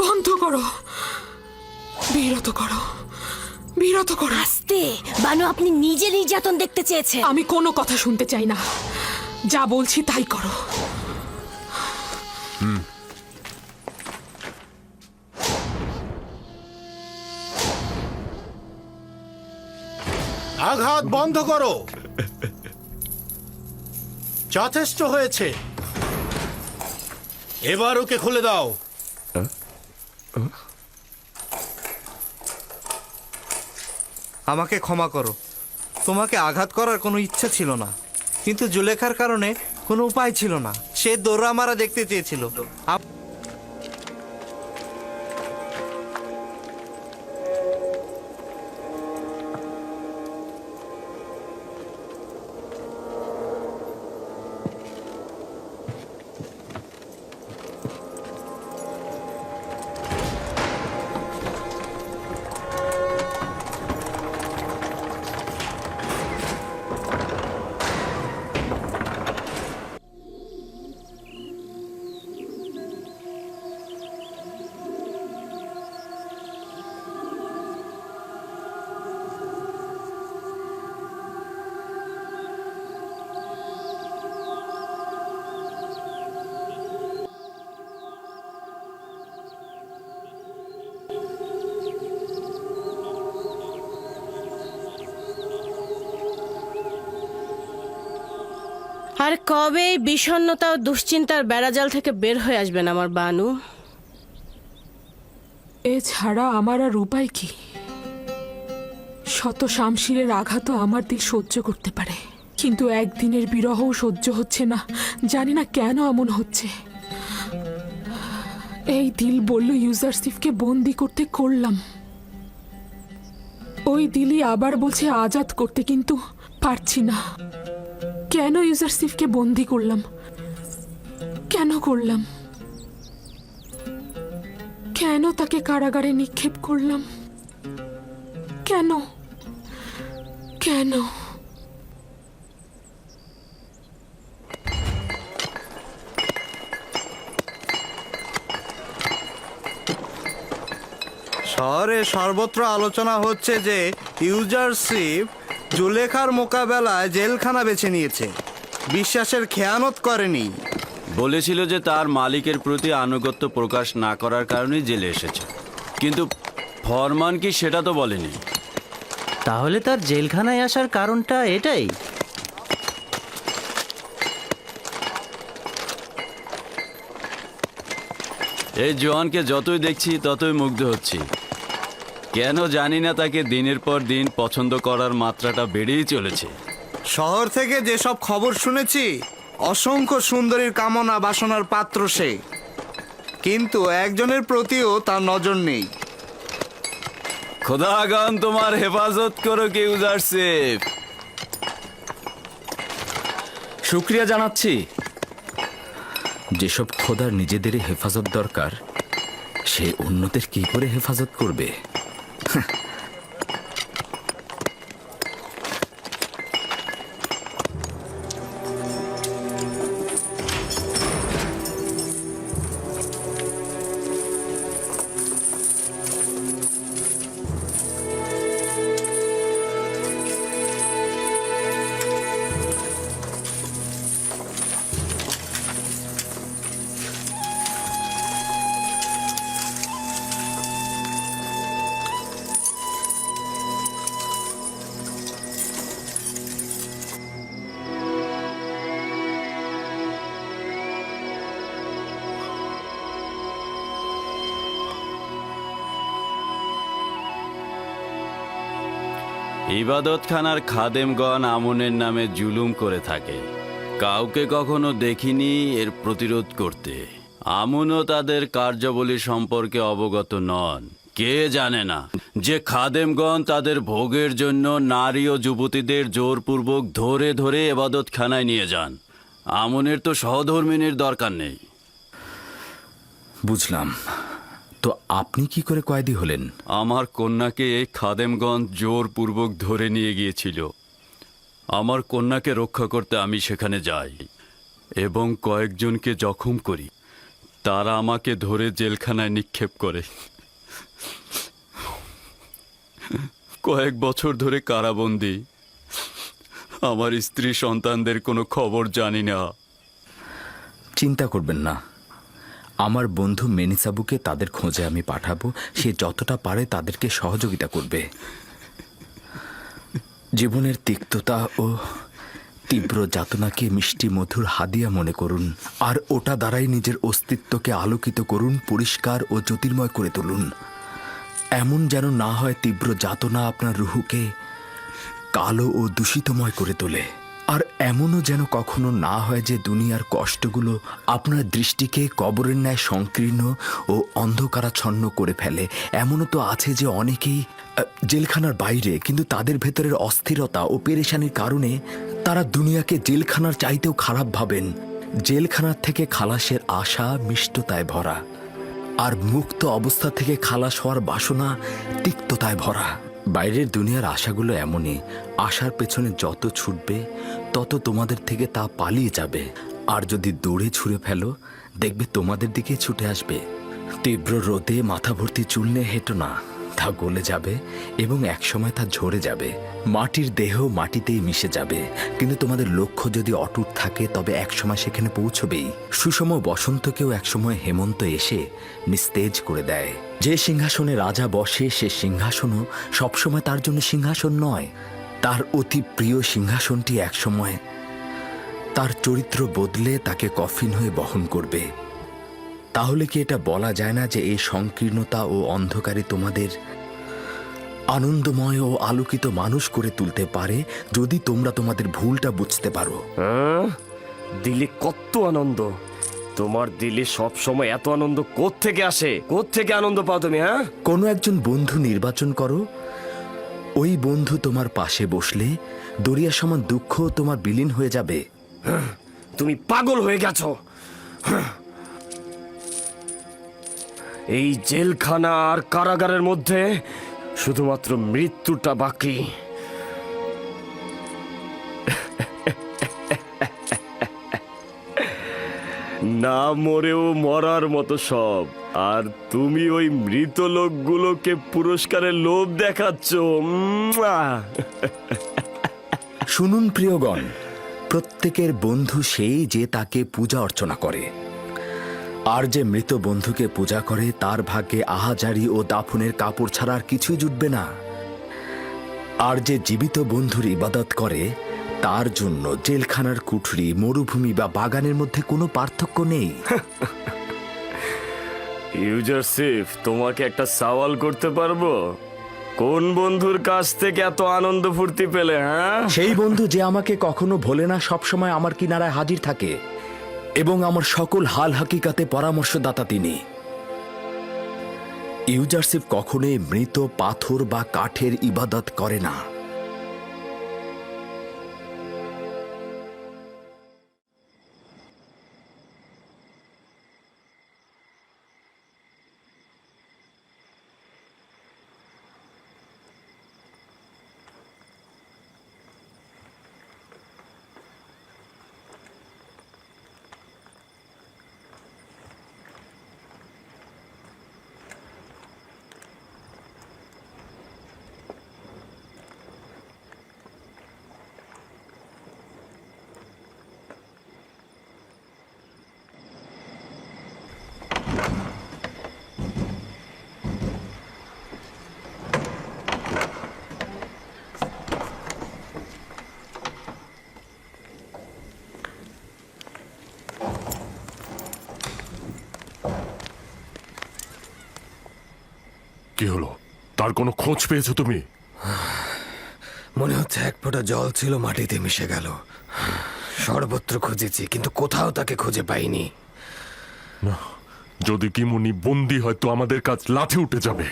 বন্ধ করো, বিরত করো, বিরত করো। আস্তে বানু, আপনি নিজে নির্যাতন দেখতে চেয়েছেন। আমি কোনো কথা শুনতে চাই না, যা বলছি তাই করো। আঘাত বন্ধ করো, যথেষ্ট হয়েছে, এবার ওকে খুলে দাও। আমাকে ক্ষমা করো, তোমাকে আঘাত করার কোনো ইচ্ছা ছিল না, কিন্তু জুলেখার কারণে কোনো উপায় ছিল না। সে দৌড়া মারা দেখতে চেয়েছিল। আর কবে এই বিষণ্ণতা ও দুশ্চিন্তার বেড়াজাল থেকে বের হয়ে আসবেন আমার বানু? এছাড়া আমার আর উপায় কি? শত শামশিরের আঘাতও আমার দিল সহ্য করতে পারে, কিন্তু একদিনের বিরহও সহ্য হচ্ছে না। জানি না কেন এমন হচ্ছে। এই দিল বলল ইউজারসিফকে বন্দি করতে, করলাম। ওই দিলই আবার বলছে আজাদ করতে, কিন্তু পারছি না। কেন ইউজারসিফকে বন্দি করলাম? কেন করলাম? কেন তাকে কারাগারে নিক্ষেপ করলাম? কেন? কেন? শহরে সর্বত্র আলোচনা হচ্ছে যে ইউজারশিপ জুলেখার মোকাবেলায় জেলখানা বেছে নিয়েছে, বিশ্বাসের খেয়ানত করেনি। বলেছিল যে তার মালিকের প্রতি আনুগত্য প্রকাশ না করার কারণেই জেলে এসেছে, কিন্তু ফরমান কি সেটা তো বলেনি। তাহলে তার জেলখানায় আসার কারণটা এটাই? এই জোয়ানকে যতই দেখছি ততই মুগ্ধ হচ্ছি। কেন জানি না, তাকে দিনের পর দিন পছন্দ করার মাত্রাটা বেড়েই চলেছে। শহর থেকে যেসব খবর শুনেছি, অসংখ্য সুন্দরীর কামনা বাসনার পাত্র সে, কিন্তু একজনের প্রতিও তার নজর নেই। খোদাগণ তোমার হেফাজত করো কে ইউজারশিপ। শুক্রিয়া জানাচ্ছি। যেসব খোদার নিজেদেরই হেফাজত দরকার, সে অন্যদের কি করে হেফাজত করবে? ইবাদতখানার খাদেমগণ আমনের নামে জুলুম করে থাকে। কাউকে কখনো দেখিনি এর প্রতিরোধ করতে। আমনও তাদের কার্যাবলী সম্পর্কে অবগত নন। কে জানে না যে খাদেমগণ তাদের ভোগের জন্য নারী ও যুবতীদের জোরপূর্বক ধরে ধরে ইবাদতখানায় নিয়ে যান। আমনের তো সহধর্মিনীর দরকার নেই। বুঝলাম। তো আপনি কি করে কয়েদি হলেন? আমার কন্যাকে এই খাদেমগঞ্জ জোরপূর্বক ধরে নিয়ে গিয়েছিল। আমার কন্যাকে রক্ষা করতে আমি সেখানে যাই এবং কয়েকজনকে জখম করি। তারা আমাকে ধরে জেলখানায় নিক্ষেপ করে। কয়েক বছর ধরে কারাবন্দী। আমার স্ত্রী সন্তানদের কোনো খবর জানি না। চিন্তা করবেন না, আমার বন্ধু মেনিসাবুকে তাদের খোঁজে আমি পাঠাবো। সে যতটা পারে তাদেরকে সহযোগিতা করবে। জীবনের তিক্ততা ও তীব্র যাতনাকে মিষ্টি মধুর হাদিয়া মনে করুন, আর ওটা দ্বারাই নিজের অস্তিত্বকে আলোকিত করুন, পরিষ্কার ও জ্যোতির্ময় করে তুলুন। এমন যেন না হয় তীব্র যাতনা আপনার রুহুকে কালো ও দূষিতময় করে তোলে। আর এমনও যেন কখনো না হয় যে দুনিয়ার কষ্টগুলো আপনার দৃষ্টিকে কবরের ন্যায় সংকীর্ণ ও অন্ধকারাচ্ছন্ন করে ফেলে। এমনও তো আছে যে অনেকেই জেলখানার বাইরে, কিন্তু তাদের ভেতরের অস্থিরতা ও পেরেশানির কারণে তারা দুনিয়াকে জেলখানার চাইতেও খারাপ ভাবেন। জেলখানার থেকে খালাসের আশা মিষ্টতায় ভরা, আর মুক্ত অবস্থা থেকে খালাস হওয়ার বাসনা তিক্ততায় ভরা। বাইরের দুনিয়ার আশাগুলো এমনই, আশার পেছনে যত ছুটবে তত তোমাদের থেকে তা পালিয়ে যাবে। আর যদি দৌড়ে ছুঁড়ে ফেলো, দেখবে তোমাদের দিকে ছুটে আসবে। তীব্র রোদে মাথা ভর্তি চুল নিয়ে হেঁটো না, তা গলে যাবে এবং একসময় তা ঝরে যাবে। মাটির দেহ মাটিতেই মিশে যাবে, কিন্তু তোমাদের লক্ষ্য যদি অটুট থাকে তবে একসময় সেখানে পৌঁছবেই। সুষম বসন্তকেও একসময় হেমন্ত এসে নিস্তেজ করে দেয়। যে সিংহাসনে রাজা বসে সে সিংহাসনও সবসময় তার জন্য সিংহাসন নয়। তার অতি প্রিয় সিংহাসনটি একসময় তার চরিত্র বদলে তাকে কফিন হয়ে বহন করবে। তাহলে কি এটা বলা যায় না যে এই সংকীর্ণতা ও অন্ধকারে তোমাদের আনন্দময় ও আলোকিত মানুষ করে তুলতে পারে, যদি তোমরা তোমাদের ভুলটা বুঝতে পারো? দিলে কত আনন্দ! তোমার দিলে সব সময় এত আনন্দ কোত্থেকে আসে? কোত্থেকে আনন্দ পাও তুমি? কোনো একজন বন্ধু নির্বাচন করো। ওই বন্ধু তোমার পাশে বসলে দরিয়া সমান দুঃখ তোমার বিলীন হয়ে যাবে। তুমি পাগল হয়ে গেছো। এই জেলখানা আর কারাগারের মধ্যে শুধুমাত্র মৃত্যুটা বাকি। না মরেও মরার মতো সব, আর তুমি ওই মৃত লোকগুলোকে পুরস্কারের লোভ দেখাচ্ছ। শুনুন প্রিয়গণ, প্রত্যেকের বন্ধু সেই যে তাকে পূজা অর্চনা করে, আর যে মৃত বন্ধুকে পূজা করে তার ভাগ্যে আহাজারি ও দাফনের কাপড় ছাড়া আর কিছুই জুটবে না। আর যে জীবিত বন্ধুর ইবাদত করে তার জন্য জেলখানার কুঠরি, মরুভূমি বা বাগানের মধ্যে কোনো পার্থক্য নেই। ইউজারসিফ, তোমাকে একটা সওয়াল করতে পারবো? কোন বন্ধুর কাছ থেকে এত আনন্দ ফুর্তি পেলে? সেই বন্ধু যে আমাকে কখনো ভোলে না, সবসময় আমার কিনারায় হাজির থাকে এবং আমার সকল হাল হাকিকাতে পরামর্শদাতা তিনি। ইউজারসিফ কখনোই মৃত পাথর বা কাঠের ইবাদত করে না। কি হলো? তার কোনো খোঁজ পেয়েছো তুমি? মনে হচ্ছে এক ফোঁটা জল ছিল মাটিতে মিশে গেল। সর্বত্র খুঁজেছি, কিন্তু কোথাও তাকে খুঁজে পাইনি। না, যদি কিমুনি বন্দি হয় তো আমাদের কাজ লাঠি উঠে যাবে।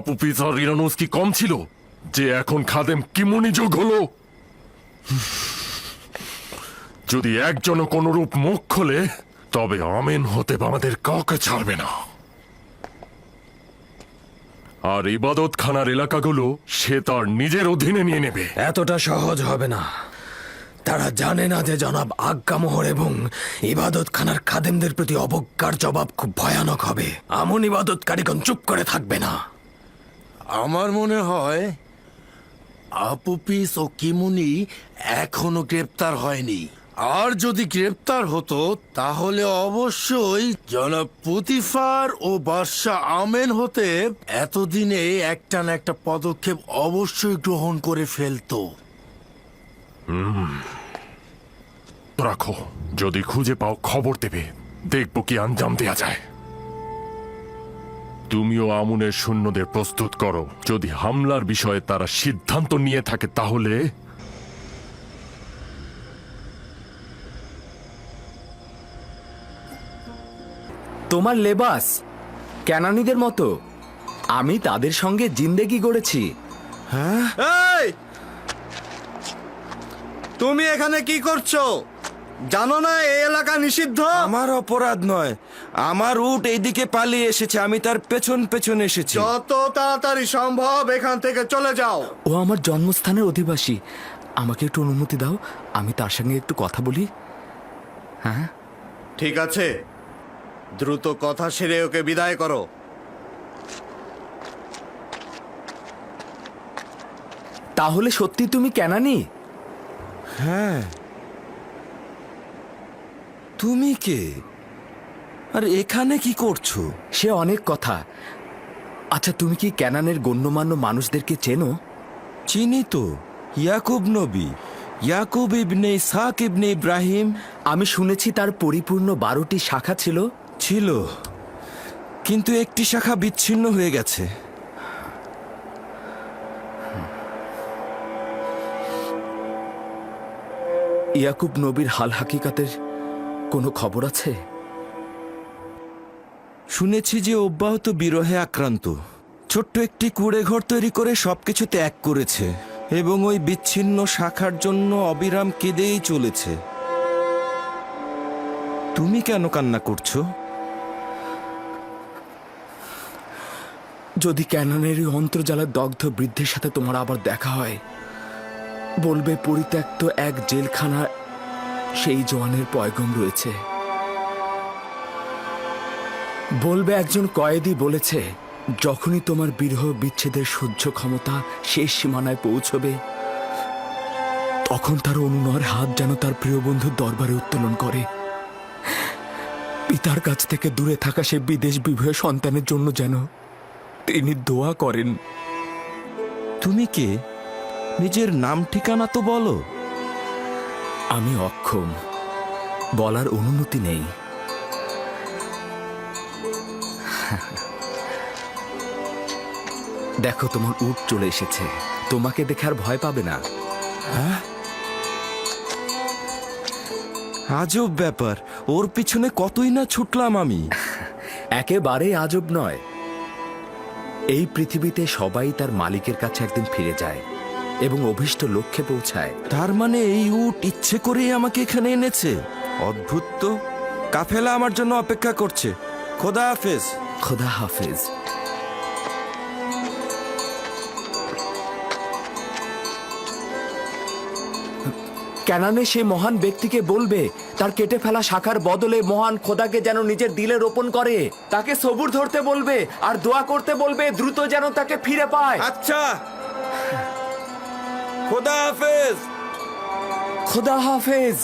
আপুপিস আর ইরানুস কি কম ছিল যে এখন খাদেম কিমুনি যোগ হলো? যদি একজনও কোনরূপ মুখ খোলে তবে আমেন হতে আমাদের কাউকে ছাড়বে না। আর ইবাদত খানার এলাকাগুলো সে তার নিজের অধীনে নিয়ে নেবে। এতটা সহজ হবে না। তারা জানে না যে জনাব আজ্ঞামোহর এবং ইবাদত খানার খাদেমদের প্রতি অবজ্ঞার জবাব খুব ভয়ানক হবে। আমন ইবাদতকারীগণ চুপ করে থাকবে না। আমার মনে হয় আপুপিস ও কিমুনি এখনো গ্রেপ্তার হয়নি। আর যদি গ্রেপ্তার হতো তাহলে অবশ্যই জনাব পুতিফার ও বাদশা আমেন হতে এতদিনে একটা না একটা পদক্ষেপ অবশ্যই গ্রহণ করে ফেলতো। রাখো, যদি খুঁজে পাও খবর দেবে, দেখবো কি আঞ্জাম দেয়া যায়। তুমিও আমুনের সৈন্যদের প্রস্তুত করো। যদি হামলার বিষয়ে তারা সিদ্ধান্ত নিয়ে থাকে তাহলে তোমার লেবাস ক্যানানিদের মতো। আমি তাদের সঙ্গে জিন্দেগি গড়েছি। এই তুমি এখানে কি করছো? জানো না এই এলাকা নিষিদ্ধ? আমার অপরাধ নয়, আমার উট এইদিকে পালিয়ে এসেছে, আমি তার পেছন পেছন এসেছি। যত তাড়াতাড়ি সম্ভব এখান থেকে চলে যাও। ও আমার জন্মস্থানের অধিবাসী। আমাকে একটু অনুমতি দাও, আমি তার সঙ্গে একটু কথা বলি। হ্যাঁ, ঠিক আছে, দ্রুত কথা সেরে ওকে বিদায় করো। তাহলে সত্যি তুমি ক্যানানি? হ্যাঁ, তুমি কে আর এখানে কি করছো? সে অনেক কথা। আচ্ছা, তুমি কি ক্যানানের গণ্যমান্য মানুষদেরকে চেনো? চিনি তো, ইয়াকুব নবী, ইয়াকুব ইবনে ইসহাক ইবনে ইব্রাহিম। আমি শুনেছি তার পরিপূর্ণ 12টি শাখা ছিল। ছিল, কিন্তু একটি শাখা বিচ্ছিন্ন হয়ে গেছে। ইয়াকুব নবীর হাল হাকিকাতের কোনো খবর আছে? শুনেছি যে অব্যাহত বিরহে আক্রান্ত, ছোট্ট একটি কুঁড়ে ঘর তৈরি করে সবকিছু ত্যাগ করেছে এবং ওই বিচ্ছিন্ন শাখার জন্য অবিরাম কেঁদেই চলেছে। তুমি কেন কান্না করছো? যদি ক্যানানের ওই অন্তর্জালের দগ্ধ বৃদ্ধের সাথে তোমার আবার দেখা হয়, বলবে পরিত্যক্ত এক জেলখানা সেই জওয়ানের পয়গম রয়েছে। বলবে একজন কয়েদি বলেছে, যখনই তোমার বিরহ বিচ্ছেদের সহ্য ক্ষমতা শেষ সীমানায় পৌঁছবে, তখন তার অনুনয়ের হাত যেন তার প্রিয় বন্ধুর দরবারে উত্তোলন করে। পিতার কাছ থেকে দূরে থাকা সে বিদেশ বিভূষিত সন্তানের জন্য যেন তিনি দোয়া করেন। তুমি কে? নিজের নাম ঠিকানা তো বলো। আমি অক্ষম, বলার অনুমতি নেই। দেখো, তোমার উট চলে এসেছে। তোমাকে দেখে আর ভয় পাবে না। আজব ব্যাপার, ওর পিছনে কতই না ছুটলাম আমি। একেবারে আজব নয়। এই পৃথিবীতে সবাই তার মালিকের কাছে একদিন ফিরে যায় এবং অভীষ্ট লক্ষ্যে পৌঁছায়। তার মানে এই উট ইচ্ছে করেই আমাকে এখানে এনেছে? অদ্ভুত তো। কাফেলা আমার জন্য অপেক্ষা করছে। খোদা হাফেজ। খোদা হাফেজ। ক্যানানে সে মহান ব্যক্তিকে বলবে তার কেটে ফেলা শাখার বদলে মহান খোদাকে যেন নিজের দিলে রোপণ করে। তাকে সবুর ধরতে বলবে আর দোয়া করতে বলবে দ্রুত যেন তাকে ফিরে পায়। আচ্ছা, খোদা হাফেজ। খোদা হাফেজ।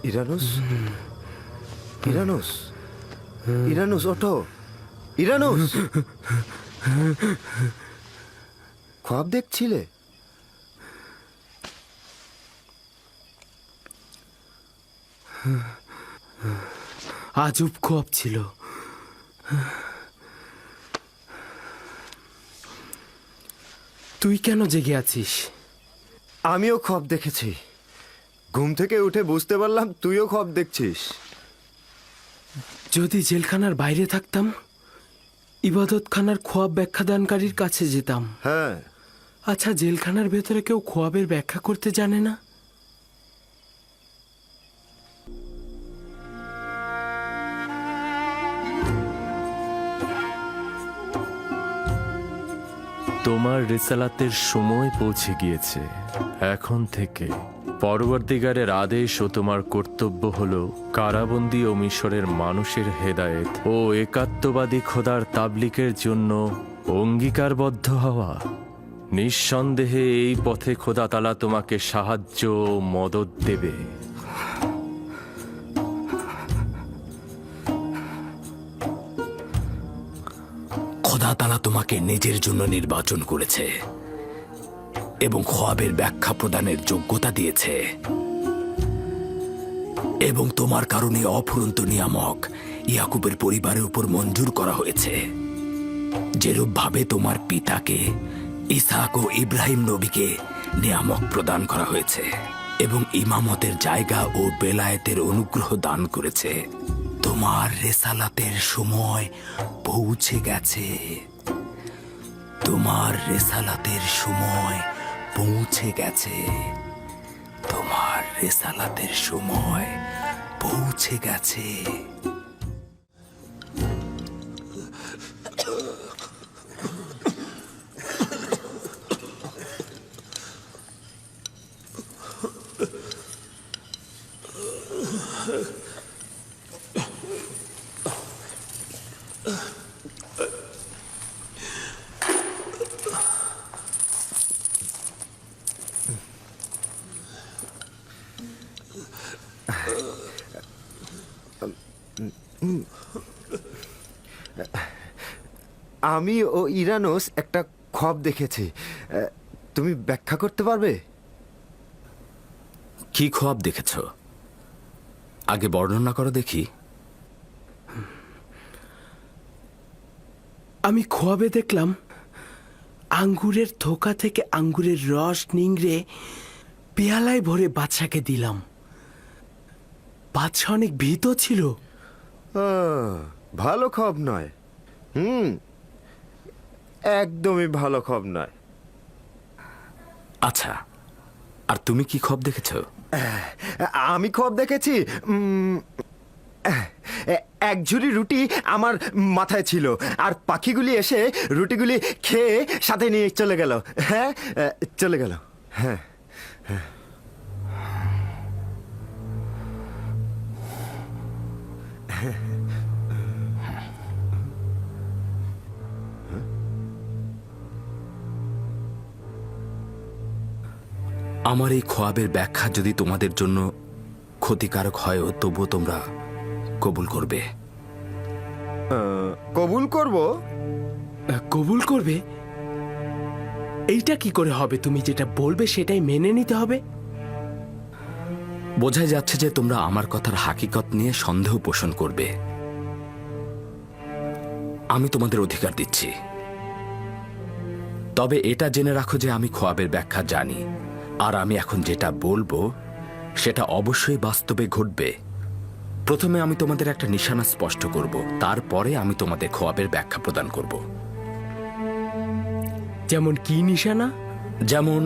ইরানুস, ইরানুস, ইরানুস, ওঠো। ইরানুস, খ্বাব দেখছিলে? আজব খোয়াব ছিল। তুই কেন জেগে আছিস? আমিও খ্বাব দেখেছি। ঘুম থেকে উঠে বুঝতে পারলাম তুইও খ্বাব দেখছিস। যদি জেলখানার বাইরে থাকতাম, ইবাদতখানার খোয়াব ব্যাখ্যাদানকারীর কাছে যেতাম। হ্যাঁ, আচ্ছা, জেলখানার ভেতরে কেউ খোয়াবের ব্যাখ্যা করতে জানে না? তোমার রিসালাতের সময় পৌঁছে গিয়েছে। এখন থেকে পরবর্তীকারের আদেশ ও তোমার কর্তব্য হলো কারাবন্দী ও মিশরের মানুষের হেদায়েত ও একাত্মবাদী খোদার তাবলিকের জন্য অঙ্গীকারবদ্ধ হওয়া। নিঃসন্দেহে এই পথে খোদা তাআলা তোমাকে সাহায্য ও মদত দেবে। খোদা তাআলা তোমাকে নিজের জন্য নির্বাচন করেছে এবং খোয়াবের ব্যাখ্যা প্রদানের যোগ্যতা দিয়েছে, এবং তোমার কারণে অফুরন্ত নিয়ামক ইয়াকুবের পরিবারের উপর মঞ্জুর করা হয়েছে, যেরূপ ভাবে তোমার পিতাকে ইসহাক ও ইব্রাহিম নবীকে নিয়ামক প্রদান করা হয়েছে এবং ইমামতের জায়গা ও বেলায়েতের অনুগ্রহ দান করেছে। তোমার রেসালাতের সময় পৌঁছে গেছে। তোমার রেসালাতের সময় পৌঁছে গেছে। তোমার রেসালাতের সময় পৌঁছে গেছে। আমি ও ইরানুস একটা খ্বাব দেখেছি। তুমি ব্যাখ্যা করতে পারবে? কি খোয়াব দেখেছ? আগে বর্ণনা করো দেখি। আমি খোয়াবে দেখলাম আঙ্গুরের থোকা থেকে আঙ্গুরের রস নিংড়ে পেয়ালায় ভরে বাদশাকে দিলাম। বাদশা অনেক ভীত ছিল। ভালো খ্বাব নয়। একদমই ভালো খ্বাব নয়। আচ্ছা, আর তুমি কি খোয়াব দেখেছ? আমি খ্বাব দেখেছি, এক ঝুড়ি রুটি আমার মাথায় ছিল, আর পাখিগুলি এসে রুটিগুলি খেয়ে সাথে নিয়ে চলে গেল। হ্যাঁ, চলে গেল। হ্যাঁ, হ্যাঁ। আমার এই খোয়াবের ব্যাখ্যা যদি তোমাদের জন্য ক্ষতিকারক হয়, তবুও তোমরা কবুল করবে? কবুল করব। কবুল করবে? এইটা কি করে হবে? তুমি যেটা বলবে সেটাই মেনে নিতে হবে। বোঝাই যাচ্ছে যে তোমরা আমার কথার হাকিকত নিয়ে সন্দেহ পোষণ করবে। আমি তোমাদের অধিকার দিচ্ছি, তবে এটা জেনে রাখো যে আমি খোয়াবের ব্যাখ্যা জানি, আর আমি এখন যেটা বলবো সেটা অবশ্যই বাস্তবে ঘটবে। প্রথমে আমি তোমাদের একটা নিশানা স্পষ্ট করব, তারপরে আমি তোমাদের খোয়াবের ব্যাখ্যা প্রদান করব। যেমন কি নিশানা? যেমন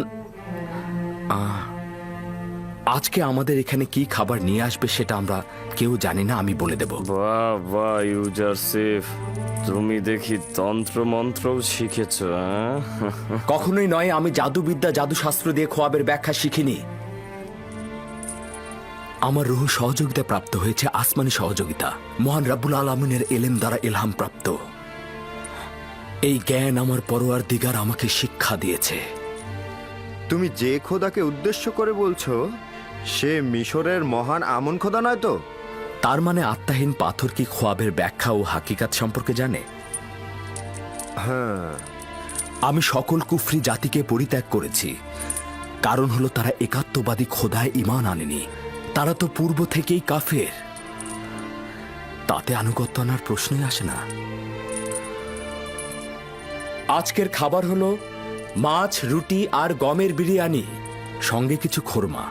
আজকে আমাদের এখানে কি খাবার নিয়ে আসবে সেটা আমরা কেউ জানি না, আমি বলে দেব। বাহ বাহ ইউজারসিফ, তুমি দেখি তন্ত্র মন্ত্রও শিখেছ। কখনোই নয়, আমি জাদুবিদ্যা জাদুশাস্ত্র দিয়ে খোয়াবের ব্যাখ্যা শিখিনি। আমার রুহ সহযোগিতা প্রাপ্ত হয়েছে, আসমানি সহযোগিতা, মহান রাব্বুল আলামিনের এলেম দ্বারা ইলহাম প্রাপ্ত। এই জ্ঞান আমার পরওয়ারদিগার আমাকে শিক্ষা দিয়েছে। তুমি যে খোদাকে উদ্দেশ্য করে বলছো সে মিশরের মহান আমন খোদা নয় তো? তার মানে আত্মাহীন পাথর কি খোয়াবের ব্যাখ্যা ও হাকিকাত সম্পর্কে জানে? হ্যাঁ। আমি সকল কুফরি জাতিকে পরিত্যাগ করেছি, কারণ হলো তারা একাত্মবাদী খোদায় ঈমান আনেনি। তারা তো পূর্ব থেকেই কাফের, তাতে আনুগত্য আনার প্রশ্নই আসে না। আজকের খাবার হলো মাছ, রুটি আর গমের বিরিয়ানি, সঙ্গে কিছু খোরমা।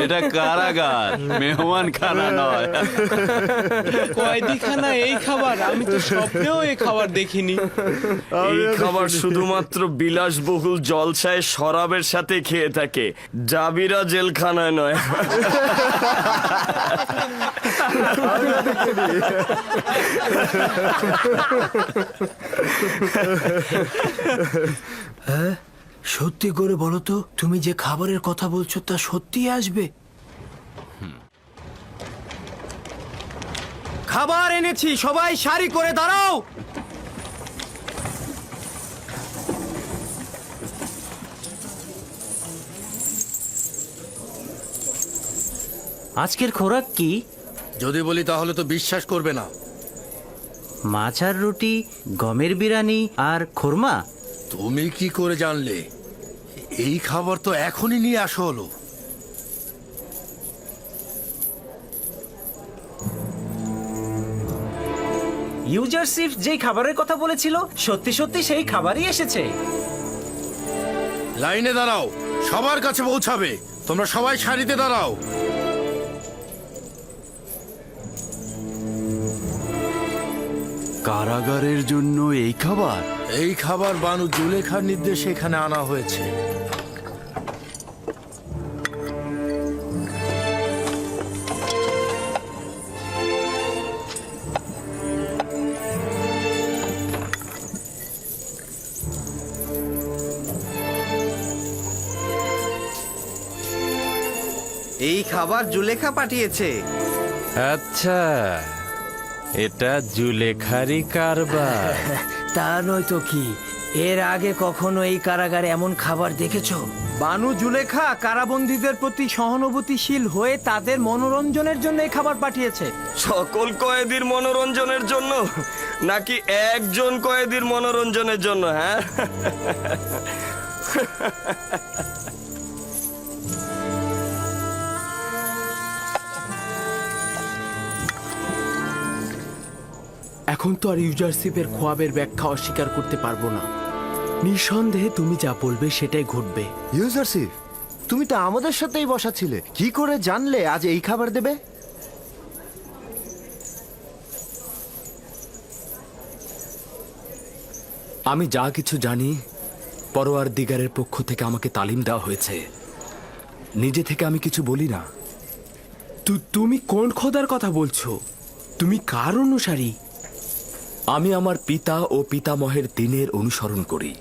এটা কারাগার, মেহমান খানা নয়। কয়েদিখানা এই খাবার? আমি তো স্বপ্নেও এই খাবার দেখিনি। এই খাবার শুধুমাত্র বিলাসবহুল জলসায় শরাবের সাথে খেয়ে থাকে, জাবিরা জেলখানায় নয়। সত্যি করে বলো তো, তুমি যে খাবারের কথা বলছো তা সত্যি আসবে? খাবার এনেছি, সবাই সারি করে দাঁড়াও। আজকের খোরাক কি? যদি বলি তাহলে তো বিশ্বাস করবে না। মাছ আর রুটি, গমের বিরিয়ানি আর খোরমা। তুমি কি করে জানলে? এই খাবার তো এখনই নিয়ে আসা হলো। ইউজারশিপ যেই খাবারের কথা বলেছিল, সত্যি সত্যি সেই খাবারই এসেছে। লাইনে দাঁড়াও, সবার কাছে পৌঁছাবে। তোমরা সবাই সারিতে দাঁড়াও। কারাগারের জন্য এই খাবার? এই খাবার বানু জুলেখার নির্দেশে এখানে আনা হয়েছে। এই খাবার জুলেখা পাঠিয়েছে। আচ্ছা, এটা জুলেখারি কারবার। তা নয় তো কি, এর আগে কখনো এই কারাগারে এমন খাবার দেখেছো? বানু জুলেখা কারাবন্দীদের প্রতি সহানুভূতিশীল হয়ে তাদের মনোরঞ্জনের জন্য এই খাবার পাঠিয়েছে। সকল কয়েদির মনোরঞ্জনের জন্য নাকি একজন কয়েদির মনোরঞ্জনের জন্য? হ্যাঁ, এখন তো আর ইউজারশিপের খোয়াবের ব্যাখ্যা অস্বীকার করতে পারবো না। নিঃসন্দেহে তুমি যা বলবে সেটাই ঘটবে। ইউজারশিপ, তুমি তো আমাদের সাথেই বসা ছিলে, কি করে জানলে আজ এই খাবার দেবে? আমি যা কিছু জানি পরওয়ারদিগারের পক্ষ থেকে আমাকে তালিম দেওয়া হয়েছে। নিজে থেকে আমি কিছু বলি না। তুমি কোন খোদার কথা বলছো? তুমি কার অনুসারী? আমি আমার পিতা ও পিতামহের দিনের অনুসরণ করি,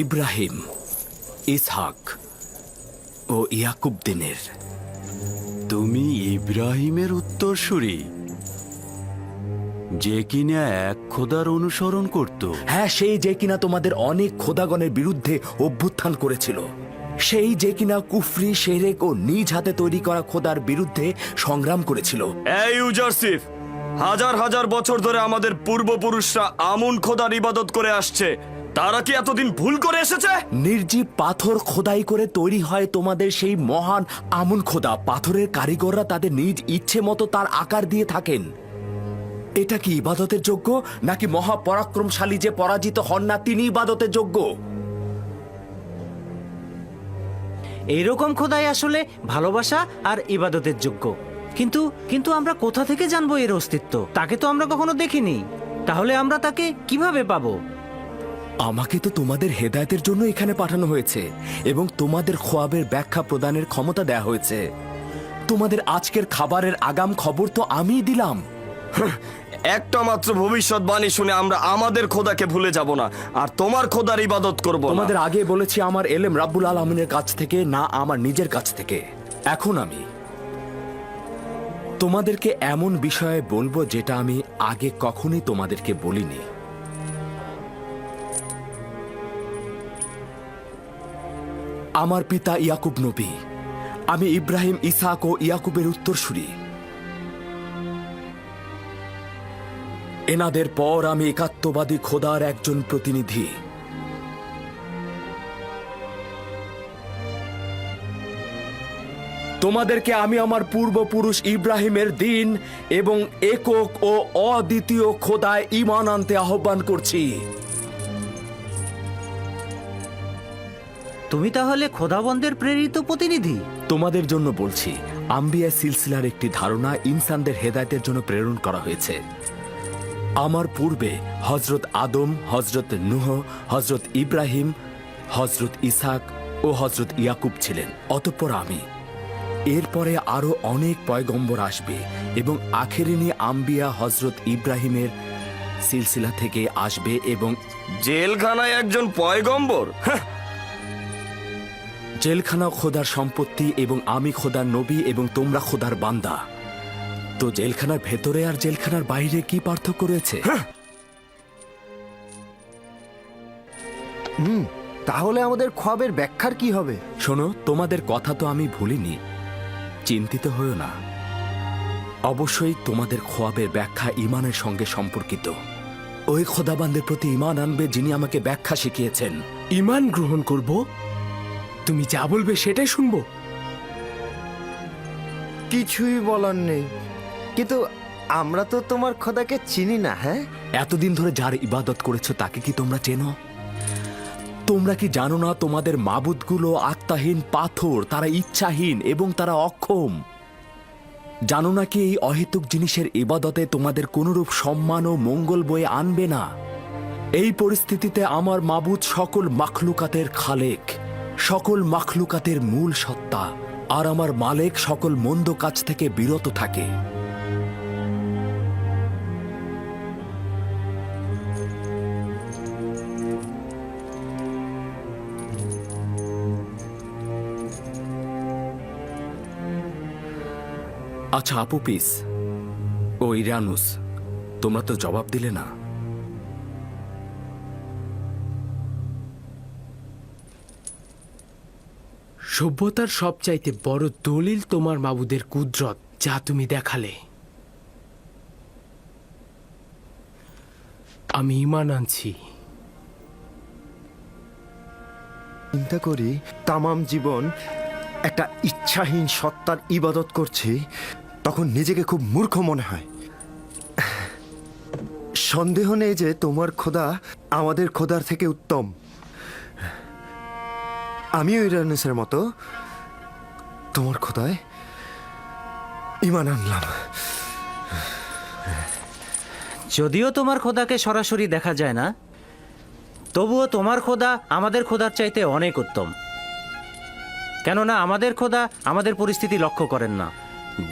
ইব্রাহিম, ইসহাক ও ইয়াকুব দিনের। তুমি ইব্রাহিমের উত্তরসূরি, যে কিনা এক খোদার অনুসরণ করত। হ্যাঁ, সেই যে কিনা তোমাদের অনেক খোদাগণের বিরুদ্ধে অভ্যুত্থান করেছিল, সেই যে কিনা কুফরি, শেরেক ও নিজ হাতে তৈরি করা খোদার বিরুদ্ধে সংগ্রাম করেছিল। এই ইউজারশিপ, হাজার হাজার বছর ধরে আমাদের পূর্বপুরুষরা আমুন খোদার ইবাদত করে আসছে। তারা কি এতদিন ভুল করে এসেছে? নির্জীব পাথর খোদাই করে তৈরি হয় তোমাদের সেই মহান আমুন খোদা। পাথরের কারিগররা তাদের নিজ ইচ্ছে মতো তার আকার দিয়ে থাকেন। এটা কি ইবাদতের যোগ্য, নাকি মহাপরাক্রমশালী যে পরাজিত হন না তিনি ইবাদতের যোগ্য? এইরকম খোদাই আসলে ভালোবাসা আর ইবাদতের যোগ্য। কিন্তু কিন্তু আমরা কোথা থেকে জানবো এর অস্তিত্ব? তাকে তো আমরা কখনো দেখিনি। তাহলে আমরা তাকে কিভাবে পাবো? আমাকে তো তোমাদের হেদায়েতের জন্য এখানে পাঠানো হয়েছে এবং তোমাদের খোয়াবের ব্যাখ্যা প্রদানের ক্ষমতা দেয়া হয়েছে। তোমাদের আজকের খাবারের আগাম খবর তো আমিই দিলাম। একটা মাত্র ভবিষ্যৎবাণী শুনে আমরা আমাদের খোদাকে ভুলে যাব না, আর তোমার খোদার ইবাদত করব না। তোমাদের আগে বলেছি আমার এলেম রাব্বুল আলামিনের কাছ থেকে, না আমার নিজের কাছ থেকে। এখন আমি তোমাদেরকে এমন বিষয়ে বলবো যেটা আমি আগে কখনোই তোমাদেরকে বলিনি। আমার পিতা ইয়াকুব নবী, আমি ইব্রাহিম, ইসাক ও ইয়াকুবের উত্তরসূরি। এনাদের পর আমি একাত্মবাদী খোদার একজন প্রতিনিধি। তোমাদেরকে আমি আমার পূর্বপুরুষ ইব্রাহিমের দিন এবং একক ও অদ্বিতীয় খোদায় ঈমান আনতে আহ্বান করছি। তুমি তাহলে খোদাবন্দের প্রেরিত প্রতিনিধি? তোমাদের জন্য বলছি, আম্বিয়া সিলসিলার একটি ধারণা ইনসানদের হেদায়েতের জন্য প্রেরণ করা হয়েছে। আমার পূর্বে হজরত আদম, হজরত নূহ, হজরত ইব্রাহিম, হজরত ইসাক ও হজরত ইয়াকুব ছিলেন, অতঃপর আমি। এরপরে আরো অনেক পয়গম্বর আসবে এবং আখেরিনী আম্বিয়া হজরত ইব্রাহিমের সিলসিলা থেকে আসবে এবং জেলখানায় একজন পয়গম্বর? জেলখানা খোদার সম্পত্তি এবং আমি খোদার নবী এবং তোমরা খোদার বান্দা। তো জেলখানার ভেতরে আর জেলখানার বাইরে কি পার্থক্য রয়েছে? তাহলে আমাদের খ্বাবের ব্যাখ্যার কি হবে? শোনো, তোমাদের কথা তো আমি ভুলিনি, চিন্তিত হও না। অবশ্যই তোমাদের খোয়াবের ব্যাখ্যা ঈমানের সঙ্গে সম্পর্কিত। ওই খোদাবান্দের প্রতি ঈমান আনবে যিনি আমাকে ব্যাখ্যা শিখিয়েছেন। ঈমান গ্রহণ করব? তুমি যা বলবে সেটাই শুনবো। কিছুই বলার নেই, কিন্তু আমরা তো তোমার খোদাকে চিনি না। হ্যাঁ, এতদিন ধরে যার ইবাদত করেছো তাকে কি তোমরা চেনো? তোমরা কি জানো না তোমাদের মাবুদগুলো আত্মাহীন পাথর, তারা ইচ্ছাহীন এবং তারা অক্ষম? জানো না কি এই অহেতুক জিনিসের ইবাদতে তোমাদের কোনরূপ সম্মান ও মঙ্গল বয়ে আনবে না? এই পরিস্থিতিতে আমার মাবুদ সকল মাখলুকাতের খালেক, সকল মাখলুকাতের মূল সত্তা, আর আমার মালেক সকল মন্দ কাজ থেকে বিরত থাকে। আচ্ছা আপুপিস ও ইরানুস, তোমরা তো জবাব দিলে না। সভ্যতার সবচাইতে বড় দলিল তোমার মাবুদের কুদরত, যা তুমি দেখালে। আমি ঈমান আনছি। চিন্তা করি তামাম জীবন একটা ইচ্ছাহীন সত্তার ইবাদত করছি, তখন নিজেকে খুব মূর্খ মনে হয়। সন্দেহ নেই যে তোমার খোদা আমাদের খোদার থেকে উত্তম। আমিও ইরানুসের মতো তোমার খোদায় ঈমান আনলাম। যদিও তোমার খোদাকে সরাসরি দেখা যায় না, তবুও তোমার খোদা আমাদের খোদার চাইতে অনেক উত্তম। কেননা আমাদের খোদা আমাদের পরিস্থিতি লক্ষ্য করেন না।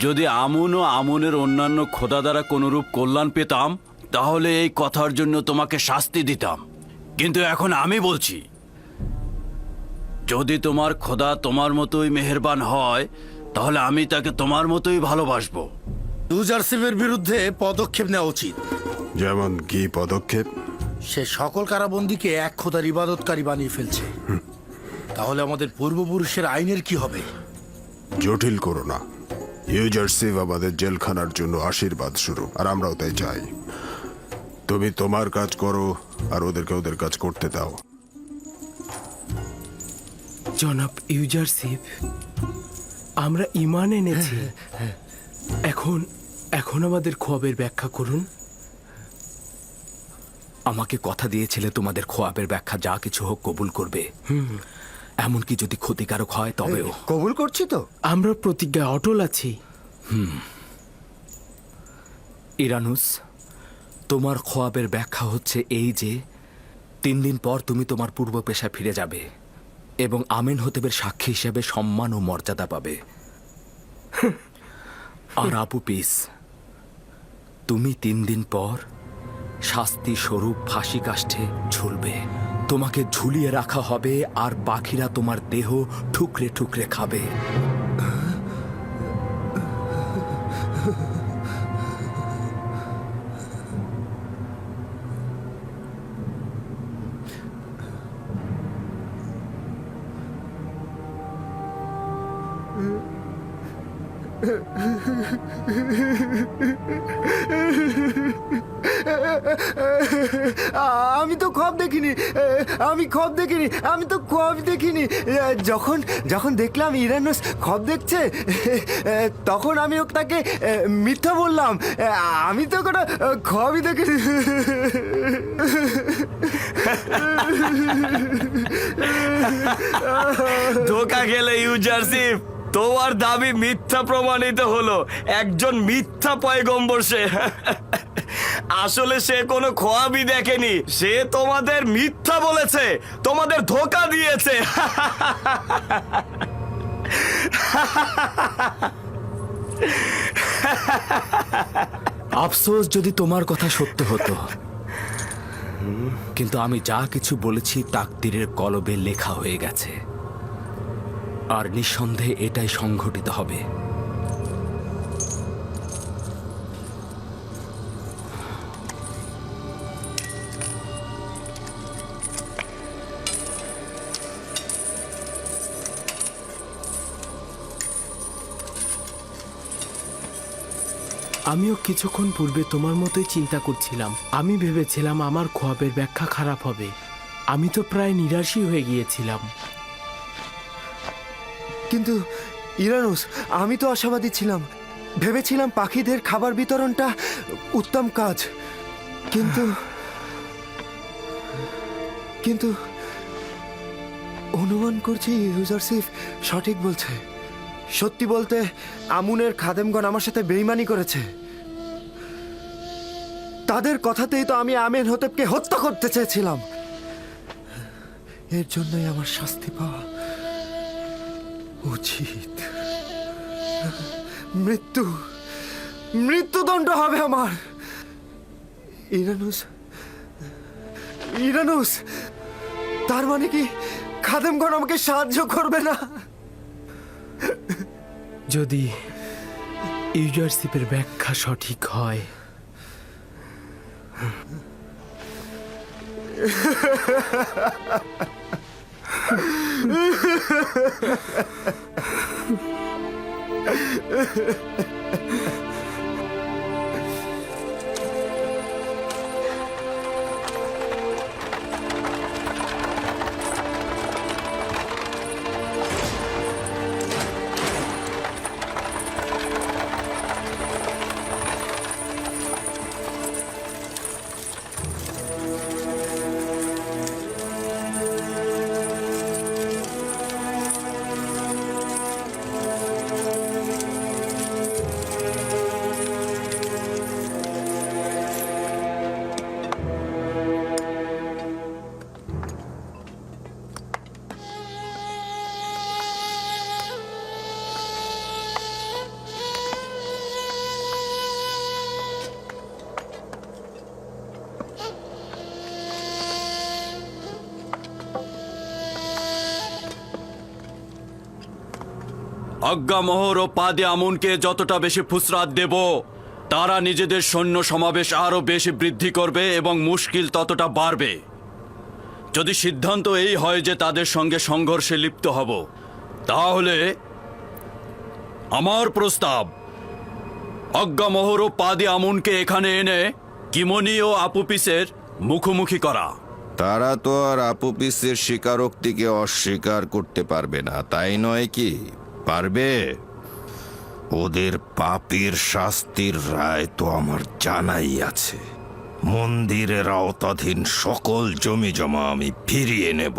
যদি আমুন ও আমুনের অন্যান্য খোদা দ্বারা কোনরূপ কল্যাণ পেতাম, তাহলে এই কথার জন্য তোমাকে শাস্তি দিতাম। কিন্তু এখন আমি বলছি, যদি তোমার খোদা তোমার মতোই মেহেরবান হয়, তাহলে আমি তাকে তোমার মতোই ভালোবাসবো। ইউজারশিপের বিরুদ্ধে পদক্ষেপ নেওয়া উচিত। যেমন কি পদক্ষেপ? সে সকল কারাবন্দীকে এক খোদার ইবাদতকারী বানিয়ে ফেলছে। তাহলে আমাদের পূর্বপুরুষের আইনের কি হবে? জটিল করো না। ইউজারশিপ আমাদের জেলখানার জন্য আশীর্বাদ স্বরূপ, আর আমরাও তাই চাই। তুমি তোমার কাজ করো আর ওদেরকে ওদের কাজ করতে দাও। জনাব ইউজারশিপ, আমরা ঈমান এনেছি। এখন আমাদের খোয়াবের ব্যাখ্যা করুন। আমাকে কথা দিয়েছিলে তোমাদের খোয়াবের ব্যাখ্যা যা কিছু হোক কবুল করবে, এমনকি যদি ক্ষতিকারক হয় তবেও। কবুল করছি তো। আমরা প্রতিজ্ঞায় অটল আছি। ইরানুস, তোমার খোয়াবের ব্যাখ্যা হচ্ছে এই যে 3 দিন পর তুমি তোমার পূর্ব পেশায় ফিরে যাবে এবং আমিন হতেবের সাক্ষী হিসেবে সম্মান ও মর্যাদা পাবে। আর আপু পিস, তুমি 3 দিন পর শাস্তি স্বরূপ ফাঁসি কাষ্ঠে ঝুলবে। তোমাকে ঝুলিয়ে রাখা হবে আর পাখিরা তোমার দেহ ঠুকরে ঠুকরে খাবে। আমি তো খব দেখিনি, আমি খব দেখিনি, আমি তো খব দেখিনি। যখন যখন দেখলাম ইরানুস খব দেখছে, তখন আমি তাকে মিথ্যা বললাম। আমি তো কোনো খবই দেখিনি। ধোকা খেলে ইউজারশিপ, তোমার দাবি মিথ্যা প্রমাণিত হলো। একজন মিথ্যা পয়গম্বর সে। আসলে সে কোনো খোয়াবই দেখেনি, সে তোমাদের মিথ্যা বলেছে, তোমাদের ধোকা দিয়েছে। আফসোস যদি তোমার কথা সত্য হতো, কিন্তু আমি যা কিছু বলেছি তাকদীরের কলবে লেখা হয়ে গেছে, আর নিঃসন্দেহে এটাই সংঘটিত হবে। আমিও কিছুক্ষণ পূর্বে তোমার মতোই চিন্তা করছিলাম। আমি ভেবেছিলাম আমার খোয়াবের ব্যাখ্যা খারাপ হবে। আমি তো প্রায় নিরাশই হয়ে গিয়েছিলাম। কিন্তু ইরানুস, আমি তো আশাবাদী ছিলাম, ভেবেছিলাম পাখিদের খাবার বিতরণটা উত্তম কাজ। কিন্তু কিন্তু অনুমান করছি ইউজারশিপ সঠিক বলছে। সত্যি বলতে আমুনের খাদেমগণ আমার সাথে বেইমানি করেছে। তাদের কথাতেই তো আমি আমেন হতেবকে হত্যা করতে চেয়েছিলাম। এর জন্যই আমার শাস্তি পাওয়া উচিত। মৃত্যুদণ্ড হবে আমার। ইরানুস, তার মানে কি খাদেমগণ আমাকে সাহায্য করবে না? যদি ইউজারশিপের ব্যাখ্যা সঠিক হয়, আজ্ঞামোহর ও পাদে আমুনকে যতটা বেশি ফুসরাত দেব, তারা নিজেদের সৈন্য সমাবেশ আরো বেশি বৃদ্ধি করবে এবং মুশকিল ততটা বাড়বে। যদি সিদ্ধান্ত এই হয় যে তাদের সঙ্গে সংঘর্ষে লিপ্ত হব, তাহলে আমার প্রস্তাব আজ্ঞামোহর ও পাদে আমুনকে এখানে এনে কিমনি ও আপুপিসের মুখোমুখি করা। তারা তো আর আপুপিসের স্বীকারোক্তিকে অস্বীকার করতে পারবে না, তাই নয় কি? পারবে? ওদের পাপের শাস্তির রায় তো আমার জানাই আছে। মন্দিরের আওতাধীন সকল জমি জমা আমি ফিরিয়ে নেব।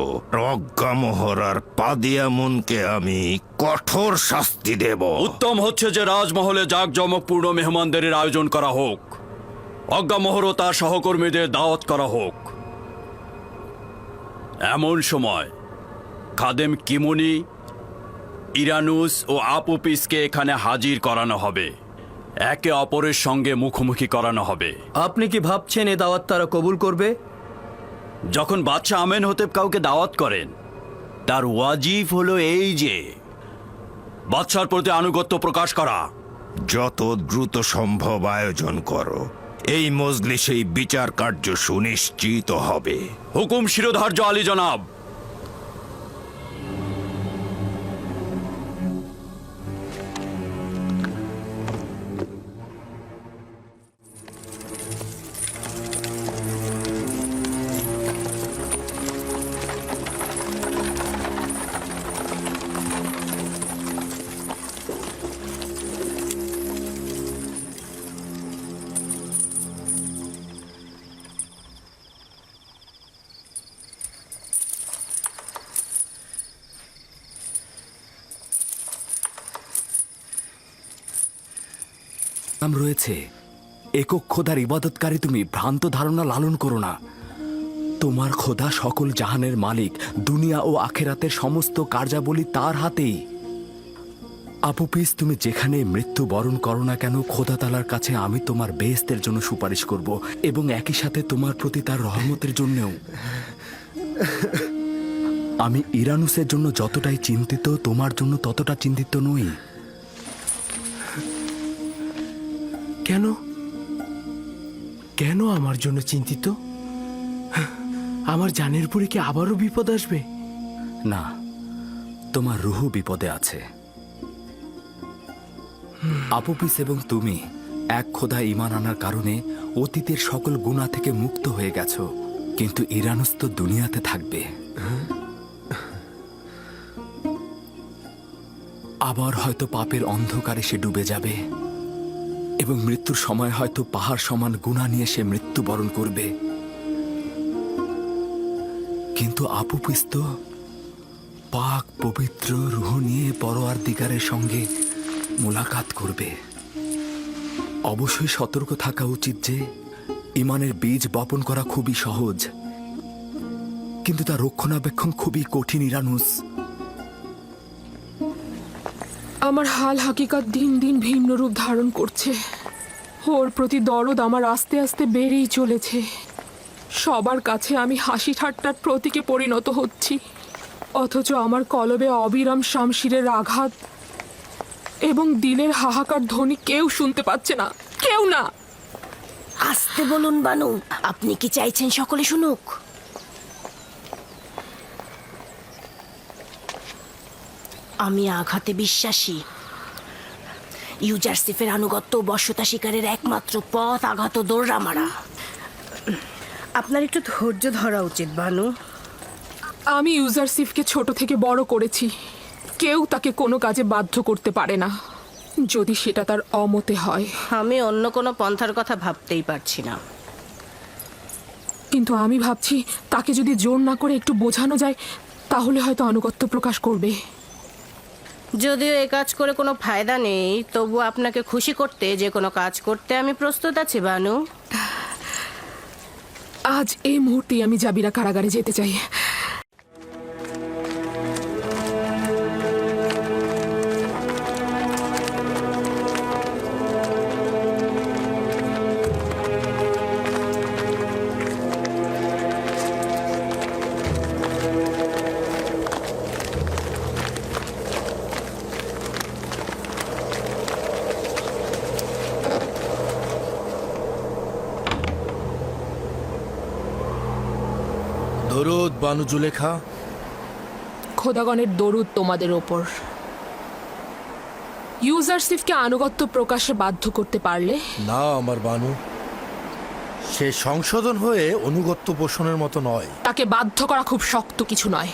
আজ্ঞামোহর আর পাদিয়ামুনকে আমি কঠোর শাস্তি দেব। উত্তম হচ্ছে যে রাজমহলে জাঁকজমকপূর্ণ মেহমানদের আয়োজন করা হোক। আজ্ঞামোহর ও তার সহকর্মীদের দাওয়াত করা হোক। এমন সময় খাদেম কিমুনি, ইরানুস ও আপুপিসকে এখানে হাজির করানো হবে। একে অপরের সঙ্গে মুখোমুখি করানো হবে। আপনি কি ভাবছেন এ দাওয়াত তারা কবুল করবে? যখন বাদশাহ আমেন হতেব কাউকে দাওয়াত করেন, তার ওয়াজিব হলো এই যে বাদশার প্রতি আনুগত্য প্রকাশ করা যত দ্রুত সম্ভব আয়োজন করো। এই মজলিসেই বিচার কার্য সুনিশ্চিত হবে। হুকুম শিরোধার্য আলী জনাব। নাম রয়েছে একক খোদার ইবাদতকারী, তুমি ভ্রান্ত ধারণা লালন করো না। তোমার খোদা সকল জাহানের মালিক, দুনিয়া ও আখেরাতের সমস্ত কার্যাবলী তার হাতেই। আপুপিস, তুমি যেখানে মৃত্যু বরণ করো না কেন, খোদা তালার কাছে আমি তোমার বেহেস্তের জন্য সুপারিশ করব এবং একই সাথে তোমার প্রতি তার রহমতের জন্যও। আমি ইরানুসের জন্য যতটাই চিন্তিত, তোমার জন্য ততটা চিন্তিত নই। কেন কেন আমার জন্য চিন্তিত? আমার জানের উপরে কি আবারও বিপদ আসবে? না, তোমার রুহ বিপদে আছে। আপুপিস এবং তুমি এক খোদা ঈমান আনার কারণে অতীতের সকল গুনাহ থেকে মুক্ত হয়ে গেছো, কিন্তু ইরানুস তো দুনিয়াতে থাকবে। আবার হয়তো পাপের অন্ধকারে সে ডুবে যাবে এবং মৃত্যুর সময় হয়তো পাহাড় সমান গুনাহ নিয়ে সে মৃত্যুবরণ করবে। কিন্তু আপুপিস তো পাক পবিত্র রুহ নিয়ে পরওয়ারদিগারের সঙ্গে মোলাকাত করবে। অবশ্যই সতর্ক থাকা উচিত যে ঈমানের বীজ বপন করা খুবই সহজ, কিন্তু তার রক্ষণাবেক্ষণ খুবই কঠিন। ইরানুস, আমার হাল হাকিকত দিন দিন ভিন্ন রূপ ধারণ করছে। ওর প্রতি দরদ আমার আস্তে আস্তে বেড়েই চলেছে। সবার কাছে আমি হাসি ঠাট্টার প্রতীকে পরিণত হচ্ছি, অথচ আমার কলবে অবিরাম শামশিরের আঘাত এবং দিলের হাহাকার ধ্বনি কেউ শুনতে পাচ্ছে না, কেউ না। আসতে বলুন বানু, আপনি কি চাইছেন সকলে শুনুক? আমি আঘাতে বিশ্বাসী। ইউজারসিফের আনুগত্য ও বশ্যতা শিকারের একমাত্র পথ আঘাত ও দৌড়া মারা। আপনার একটু ধৈর্য ধরা উচিত বানু। আমি ইউজারসিফকে ছোট থেকে বড় করেছি। কেউ তাকে কোনো কাজে বাধ্য করতে পারে না, যদি সেটা তার অমতে হয়। আমি অন্য কোনো পন্থার কথা ভাবতেই পারছি না। কিন্তু আমি ভাবছি তাকে যদি জোর না করে একটু বোঝানো যায়, তাহলে হয়তো আনুগত্য প্রকাশ করবে। যদিও এ কাজ করে কোনো ফায়দা নেই, তবু আপনাকে খুশি করতে যে কোনো কাজ করতে আমি প্রস্তুত আছি বানু। আজ এই মুহূর্তেই আমি জাবিরা কারাগারে যেতে চাই। দরুদ বানু জুলেখা। খোদাগণের দরুদ তোমাদের ওপর। ইউজারসিফকে আনুগত্য প্রকাশে বাধ্য করতে পারলে? না আমার বানু, সে সংশোধন হয়ে অনুগত্য পোষণের মতো নয়। তাকে বাধ্য করা খুব শক্ত কিছু নয়,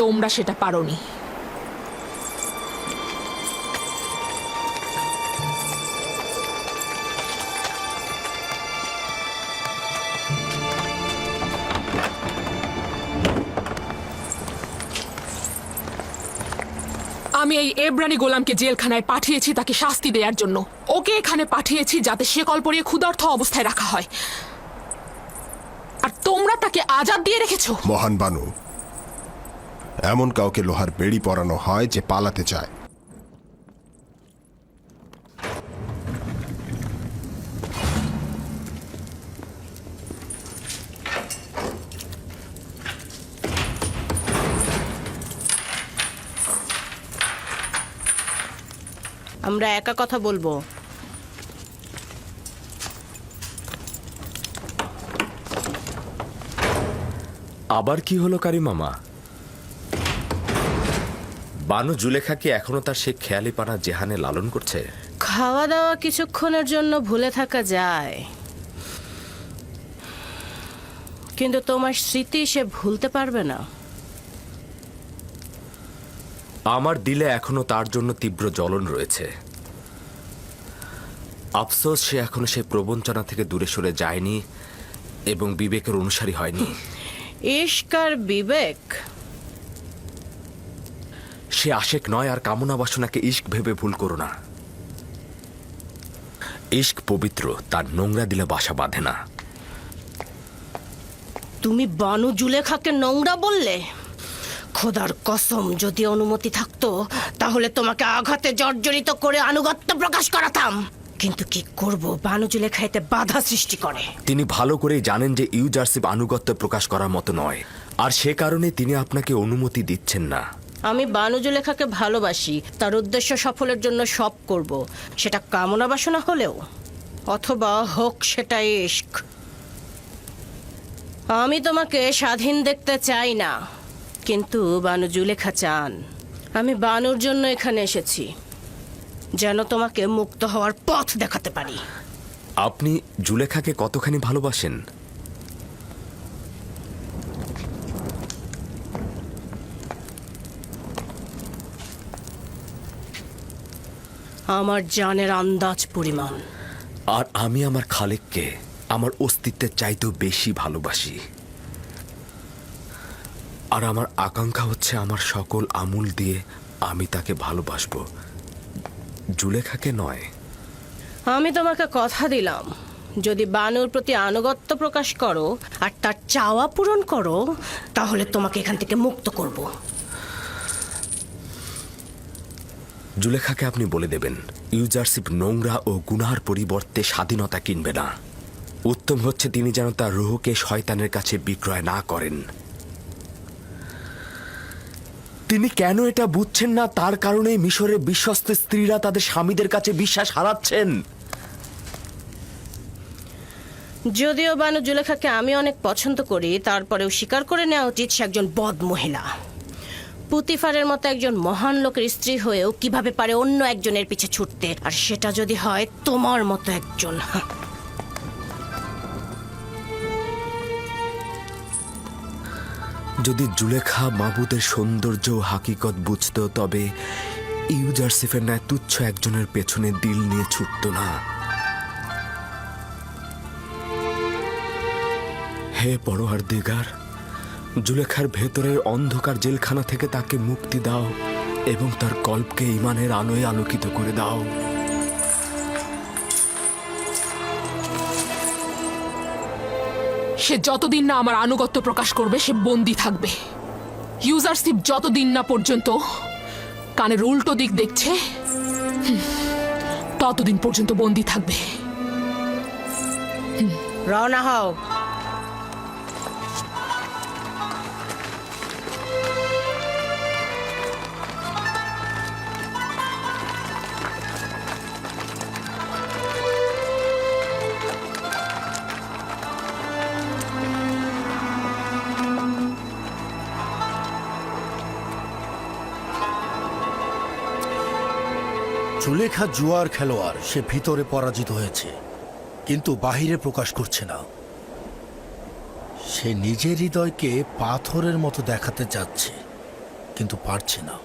তোমরা সেটা পারোনি। আমি এই এব্রানি গোলামকে জেলখানায় পাঠিয়েছি তাকে শাস্তি দেওয়ার জন্য। ওকে এখানে পাঠিয়েছি যাতে সে কল পরিয়ে ক্ষুধার্ত অবস্থায় রাখা হয়, আর তোমরা তাকে আজাদ দিয়ে রেখেছো। মহান বানু, এমন কাউকে লোহার বেড়ি পরানো হয় যে পালাতে চায়। আমরা একা কথা বলবো। আবার কি হলো কারি মামা? বানু জুলেখা কি এখনো তার সে খেয়ালি পানা জেহানে লালন করছে? খাওয়া দাওয়া কিছুক্ষণের জন্য ভুলে থাকা যায়, কিন্তু তোমার স্মৃতি সে ভুলতে পারবে না। আমার দিলে এখনো তার জন্য তীব্র জ্বলন রয়েছে। আফসোস সে এখনো সে প্রবঞ্চনা থেকে দূরে সরে যায়নি এবং বিবেকের অনুসারী হয়নি। ইশক আর বিবেক, সে আশেক নয়, আর কামনা বাসনাকে ইশক ভেবে ভুল করো না। ইশক পবিত্র, তার নোংরা দিলে বাসা বাঁধে না। তুমি বানু জুলেখাকে নোংরা বললে? খোদার কসম, যদি অনুমতি থাকতো তাহলে তোমাকে আঘাতে জর্জরিত করে আনুগত্য প্রকাশ করাতাম, কিন্তু কি করব, বানু জুলেখা এতে বাধা সৃষ্টি করে। তিনি ভালো করেই জানেন যে ইউজারশিপ আনুগত্য প্রকাশ করার মতো নয়, আর সে কারণে তিনি আপনাকে অনুমতি দিচ্ছেন না। আমি বানু জুলেখাকে ভালোবাসি, তার উদ্দেশ্য সফলের জন্য সব করব, সেটা কামনা বাসনা হলেও, অথবা হোক সেটা ইশক। আমি তোমাকে স্বাধীন দেখতে চাই না, কিন্তু বানু জুলেখা চান। আমি বানুর জন্য এখানে এসেছি, যেন তোমাকে মুক্ত হওয়ার পথ দেখাতে পারি। আপনি জুলেখাকে কতখানি ভালোবাসেন? আমার জানের আন্দাজ পরিমাণ। আর আমি আমার খালেককে আমার অস্তিত্বের চাইতেও বেশি ভালোবাসি। আর আমার আকাঙ্ক্ষা হচ্ছে আমার সকল আমূল দিয়ে আমি তাকে ভালোবাসবো, জুলেখাকে নয়। আমি তোমাকে কথা দিলাম, যদি বানুর প্রতি আনুগত্য প্রকাশ করো আর তার চাওয়া পূরণ করো, তাহলে তোমাকে এখান থেকে মুক্ত করব। জুলেখাকে আপনি বলে দেবেন ইউজারশিপ নোংরা ও গুনার পরিবর্তে স্বাধীনতা কিনবে না। উত্তম হচ্ছে তিনি যেন তার রুহকে শয়তানের কাছে বিক্রয় না করেন। তিনি কেন এটা বুঝছেন না, তার কারণে মিশরের বিশ্বস্ত স্ত্রীরা তাদের স্বামীদের কাছে বিশ্বাস হারাচ্ছেন। যদিও বানু জুলেখাকে আমি অনেক পছন্দ করি, তারপরেও স্বীকার করে নেওয়া উচিত সে একজন বদ মহিলা। পুতিফারের মতো একজন মহান লোকের স্ত্রী হয়েও কিভাবে পারে অন্য একজনের পিছে ছুটতে, আর সেটা যদি হয় তোমার মতো একজন। যদি জুলেখা মাবুদের সৌন্দর্য ও হাকিকত বুঝত, তবে ইউজারশিপের ন্যায় তুচ্ছ একজনের পেছনে দিল নিয়ে ছুটত না। হে পরওয়ারদিগার, জুলেখার ভেতরের অন্ধকার জেলখানা থেকে তাকে মুক্তি দাও এবং তার কল্পকে ঈমানের আলোয় আলোকিত করে দাও। সে যতদিন না আমার আনুগত্য প্রকাশ করবে সে বন্দী থাকবে। ইউজারশিপ যতদিন না পর্যন্ত কানের উল্টো দিক দেখছে, ততদিন পর্যন্ত বন্দী থাকবে। রওনা হও। জুলেখা জুয়ার খেলোয়াড়, সে ভিতরে পরাজিত হয়েছে কিন্তু বাহিরে প্রকাশ করছে না। সে নিজের হৃদয়কে পাথরের মতো দেখাতে চাচ্ছে কিন্তু পারছে না।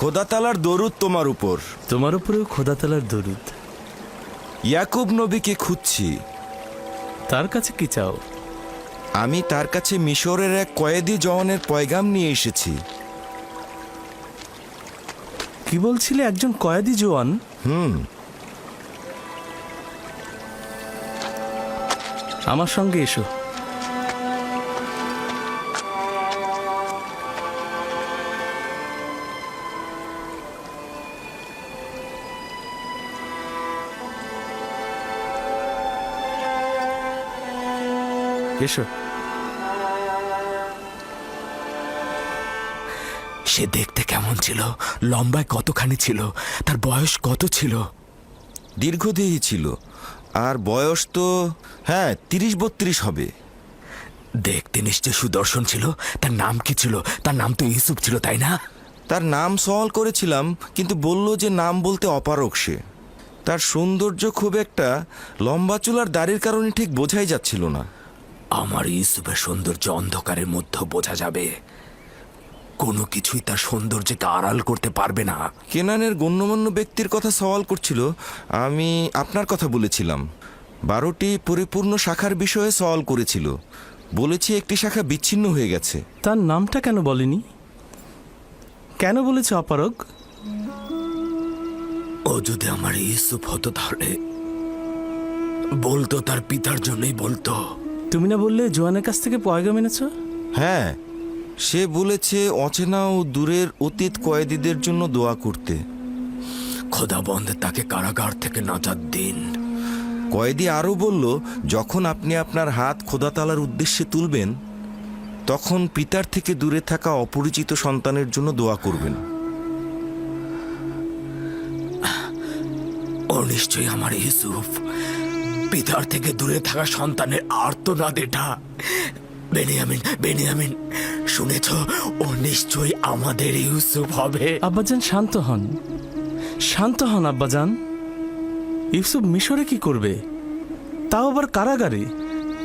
খোদা তালার দরুদ তোমার উপর। তোমার উপরেও খোদা তালার দরুদ। ইয়াকুব নবীকে খুঁজছি। তার কাছে কি চাও? আমি তার কাছে মিশরের এক কয়েদি জওয়ানের পয়গাম নিয়ে এসেছি। কি বলছিলে, একজন কয়েদি জওয়ান? আমার সঙ্গে এসো। এসো। সে দেখতে কেমন ছিল, লম্বায় কতখানি ছিল, তার বয়স কত ছিল? দীর্ঘদেহী ছিল, আর বয়স তো 30-32 হবে। দেখতে নিশ্চয় সুদর্শন ছিল। তার নাম কি ছিল? তার নাম তো ইউসুফ ছিল, তাই না? তার নাম সওয়াল করেছিলাম, কিন্তু বলল যে নাম বলতে অপারগ সে। তার সৌন্দর্য খুব একটা, লম্বা চুলার দাড়ির কারণে ঠিক বোঝাই যাচ্ছিল না। আমার ইউসুফের সৌন্দর্য অন্ধকারের মধ্যে বোঝা যাবে, কোনো কিছুই তার সৌন্দর্যকে আড়াল করতে পারবে না। কেনানের গণ্যমান্য ব্যক্তির কথা সওয়াল করছিল, আমি আপনার কথা বলেছিলাম। 12টি পরিপূর্ণ শাখার বিষয়ে সওয়াল করেছিল, বলেছি একটি শাখা বিচ্ছিন্ন হয়ে গেছে। তার নামটা কেন বলেনি? কেন বলেছে অপারগ? ও যদি আমার ইউসুফ হতো তাহলে বলতো তার পিতার জন্যই বলতো। তুমি না বললে জোয়ানের কাছ থেকে পয়গাম এনেছ? হ্যাঁ, সে বলেছে অচেনা ও দূরের অতীত কয়েদিদের জন্য দোয়া করতে। খোদাবন্দে তাকে কারাগার থেকে নাজাত দিন। কয়েদি আরও বলল, যখন আপনি আপনার হাত খোদাতালার উদ্দেশ্যে তুলবেন, তখন পিতার থেকে দূরে থাকা অপরিচিত সন্তানের জন্য দোয়া করবেন। ও নিশ্চয়ই আমার ইউসুফ। পিতার থেকে দূরে থাকা সন্তানের আর্তনাদ এটা। বেনিয়ামিন, বেনিয়ামিন, শুনেছ? ও নিশ্চয়ই আমাদের ইউসুফ হবে। আব্বাজান শান্ত হন, শান্ত হন আব্বাজান। ইউসুফ মিশরে কি করবে, তাও আবার কারাগারে?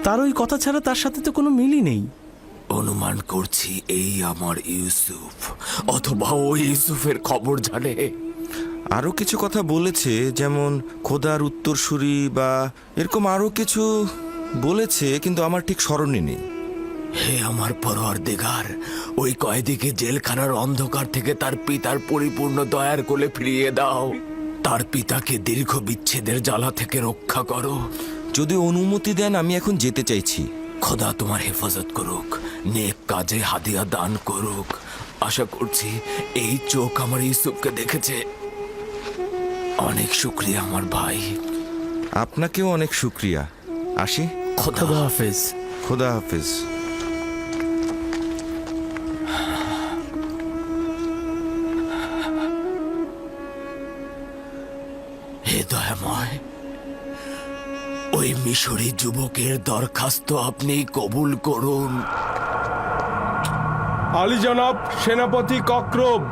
তার ওই কথা ছাড়া তার সাথে তো কোনো মিলই নেই। অনুমান করছি এই আমার ইউসুফ, অথবা ও ইউসুফের খবর জানে। আরও কিছু কথা বলেছে, যেমন খোদার উত্তরসূরি বা এরকম আরও কিছু বলেছে, কিন্তু আমার ঠিক স্মরণে নেই। হে আমার পরওয়ারদিগার, ওই কয়েদিকে জেলখানার অন্ধকার থেকে তার পিতার পরিপূর্ণ দয়ার কোলে ফিরিয়ে দাও। তার পিতাকে দীর্ঘ বিচ্ছেদের জ্বালা থেকে রক্ষা করো। যদি অনুমতি দেন, আমি এখন যেতে চাইছি। খোদা তোমার হেফাজত করুক, নেক কাজে হাদিয়া দান করুক। আশা করছি এই চোখ আমার ইউসুফকে দেখেছে। অনেক শুক্রিয়া আমার ভাই। আপনাকেও অনেক শুক্রিয়া। আসি। খোদা হাফেজ। খোদা হাফেজ। হে দয়াময়, ওই মিশরী যুবকের দরখাস্ত আপনি কবুল করুন। আলী জনাব, সেনাপতি কক্রব।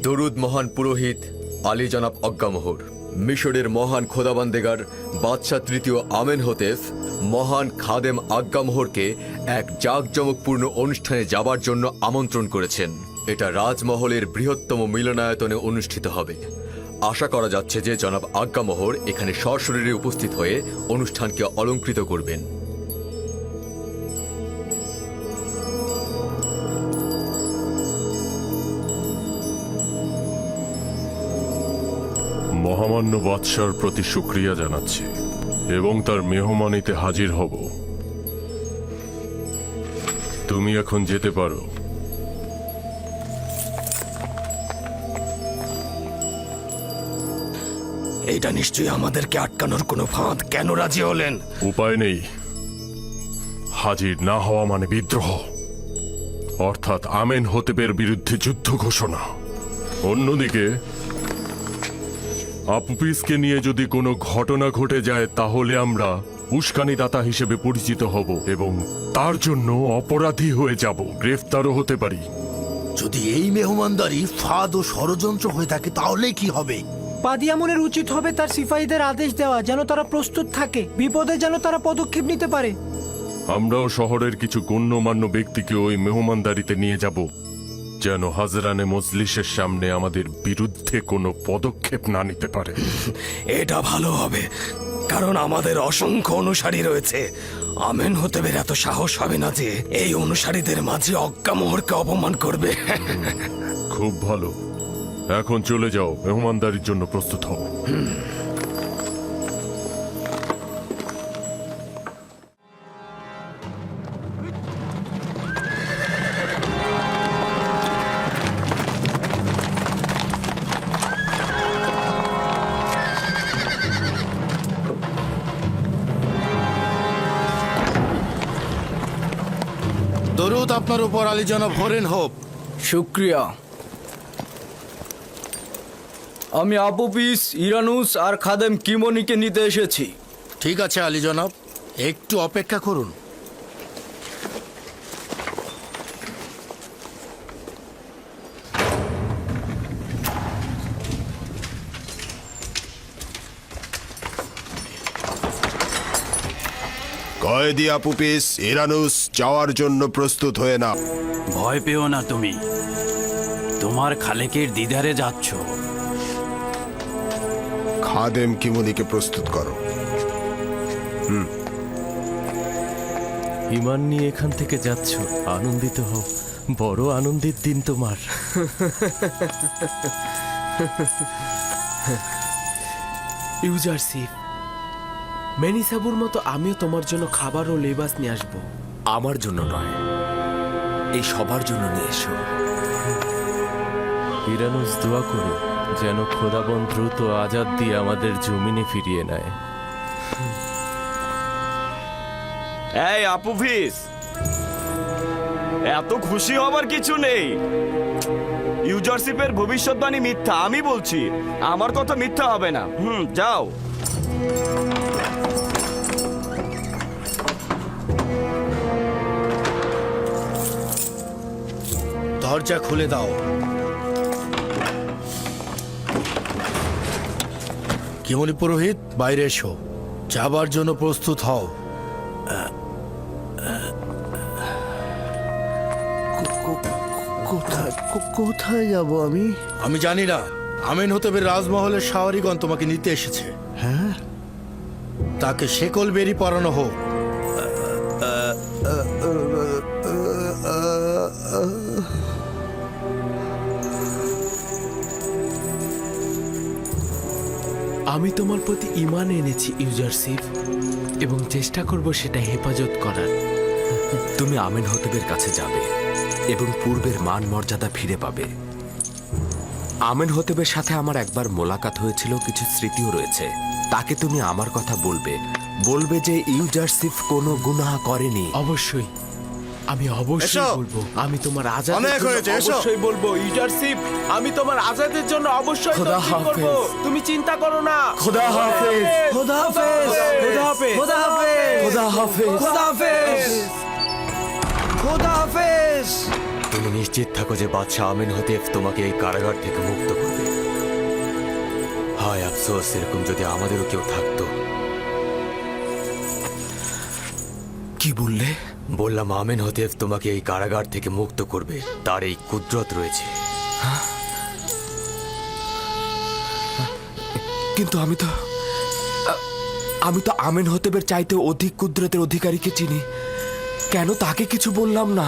দরুদ মহান পুরোহিত আলী জনাব অজ্ঞামোহর। মিশরের মহান খোদাবান্দেগার বাদশাহ তৃতীয় আমেনহোতেপ মহান খাদেম আজ্ঞামোহরকে এক জাঁকজমকপূর্ণ অনুষ্ঠানে যাবার জন্য আমন্ত্রণ করেছেন। এটা রাজমহলের বৃহত্তম মিলনায়তনে অনুষ্ঠিত হবে। আশা করা যাচ্ছে যে জনাব আজ্ঞামোহর এখানে সশরীরে উপস্থিত হয়ে অনুষ্ঠানকে অলংকৃত করবেন। মহামান্য বাদশার প্রতি শুকরিয়া জানাচ্ছি এবং তার মেহমানিতে হাজির হব। তুমি এখন যেতে পারো। এটা নিশ্চয়ই আমাদেরকে আটকানোর কোনো ফাঁদ। কেন রাজি হলেন? উপায় নেই। হাজির না হওয়া মানে বিদ্রোহ, অর্থাৎ আমেনহোতেপের বিরুদ্ধে যুদ্ধ ঘোষণা। অন্যদিকে আপুপিসকে নিয়ে যদি কোনো ঘটনা ঘটে যায়, তাহলে আমরা উস্কানিদাতা হিসেবে পরিচিত হব এবং তার জন্য অপরাধী হয়ে যাব, গ্রেফতারও হতে পারি। যদি এই মেহমানদারি ফাঁদ ও ষড়যন্ত্র হয়ে থাকে, তাহলে কি হবে? পাদিয়ামনের উচিত হবে তার সিপাহীদের আদেশ দেওয়া, যেন তারা প্রস্তুত থাকে, বিপদে যেন তারা পদক্ষেপ নিতে পারে। আমরাও শহরের কিছু গণ্যমান্য ব্যক্তিকে ওই মেহমানদারিতে নিয়ে যাব, যেন হাজরানে মজলিসের সামনে আমাদের বিরুদ্ধে কোনো পদক্ষেপ না নিতে পারে। এটা ভালো হবে, কারণ আমাদের অসংখ্য অনুসারী রয়েছে। আমেনহোতেপের এত সাহস হবে না যে এই অনুসারীদের মাঝে অজ্ঞামোহরকে অপমান করবে। খুব ভালো। এখন চলে যাও, মেহমানদারির জন্য প্রস্তুত হও। দরুদ আপনার উপর আলী জনাব হরেন হোপ। শুক্রিয়া। আমি আপুপিস, ইরানুস আর খাদেম কিমনিকে নিতে এসেছি। ঠিক আছে আলী জনাব, একটু অপেক্ষা করুন। কয়েদি আপুপিস, ইরানুস, যাওয়ার জন্য প্রস্তুত হয়ে না। ভয় পেও না তুমি, তোমার খালেকের দিদারে যাচ্ছ। খাদেম কিমুনিকে প্রস্তুত করো। ইমান নিয়ে এখান থেকে যাচ্ছ, আনন্দিত হও। বড় আনন্দের দিন তোমার। ইউজারশিপ, মেনিসাবুর মতো আমিও তোমার জন্য খাবার ও লেবাস নিয়ে আসবো। আমার জন্য নয়, এই সবার জন্য নিয়ে এসো। ইরানুস, দোয়া করো যেন খোদাবন দ্রুত আজাদ দিয়ে আমাদের জমিনে ফিরিয়ে নেয়। এই আপুফিস, এত খুশি হবার কিছু নেই। ইউজারশিপের ভবিষ্যৎবাণী মিথ্যা, আমি বলছি। আমার কথা মিথ্যা হবে না। যাও। দরজা খুলে দাও। কিমনি পুরোহিত, বাইরে এসো, যাবার জন্য প্রস্তুত হও। কোথায় যাব আমি? আমি জানি না, আমিন হতেবের রাজমহলের শাওয়ারিগণ তোমাকে নিতে এসেছে। হ্যাঁ, তাকে শেকল বেরি পরানো হোক। আমি তোমার প্রতি ঈমান এনেছি ইউজারশিপ, এবং চেষ্টা করব সেটা হেফাজত করার। তুমি আমিন হতেবের কাছে যাবে এবং পূর্বের মান মর্যাদা ফিরে পাবে। আমিন হতেবের সাথে আমার একবার মোলাকাত হয়েছিল, কিছু স্মৃতিও রয়েছে। তাকে তুমি আমার কথা বলবে, বলবে যে ইউজারশিপ কোনো গুনাহ করেনি। অবশ্যই, আমি অবশ্যই বলবো। আমি তোমার আজাদের অনেক জন্য হয়েছে, এসো। অবশ্যই বলবো ইউজারশিপ। আমি তোমার আজাদের জন্য অবশ্যই খোদা তদবির করব। হাফেজ। তুমি চিন্তা করো না। খোদা হাফেজ। খোদা হাফেজ। খোদা হাফেজ। খোদা হাফেজ। খোদা হাফেজ। খোদা হাফেজ। খোদা হাফেজ। তুমি নিশ্চিত থাকো যে বাদশাহ আমিন হতেফ তোমাকে এই কারাগার থেকে মুক্ত করবে। হায় আফসোস, এরকম যদি আমাদেরও কেউ থাকতো। কি বললে? বললাম আমিন হতেফ তোমাকে এই কারাগার থেকে মুক্ত করবে, তার এই কুদরত রয়েছে। কিন্তু আমি তো আমিন হতেবের চাইতে অধিক কুদরতের অধিকারীকে চিনি। কেন তাকে কিছু বললাম না?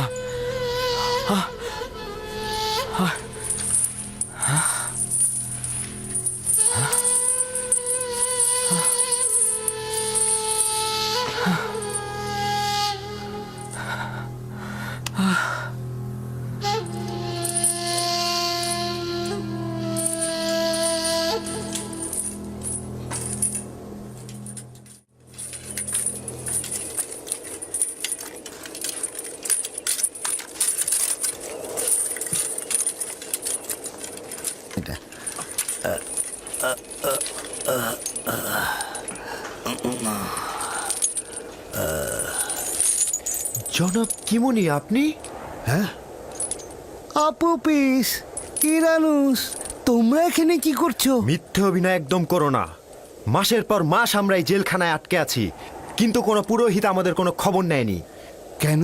জনাব কিমনি, আপনি? হ্যাঁ, আপুপিস, ইরানুস, তোমরা এখানে কি করছো? মিথ্যে অভিনয় একদম করো না। মাসের পর মাস আমরা এই জেলখানায় আটকে আছি, কিন্তু কোনো পুরোহিত আমাদের কোনো খবর নেয়নি। কেন?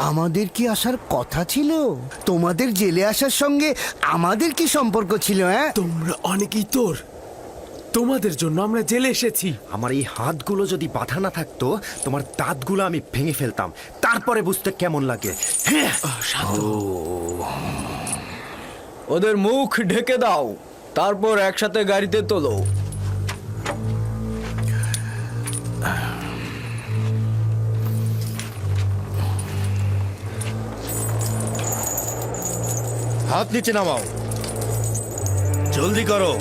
আমাদের কি আসার কথা ছিল? তোমাদের জেলে আসার সঙ্গে আমাদের কি সম্পর্ক ছিল? হ্যাঁ, তোমরা অনেকই তোর, তোমাদের জন্য আমরা জেলে এসেছি। আমার এই হাতগুলো যদি বাঁধা না থাকতো, তোমার দাঁতগুলো আমি ভেঙে ফেলতাম, তারপরে বুঝতে কেমন লাগে। হ্যাঁ, ওদের মুখ ঢেকে দাও, তারপর একসাথে গাড়িতে তোলো। হাত নিচে নামাও, জলদি করো।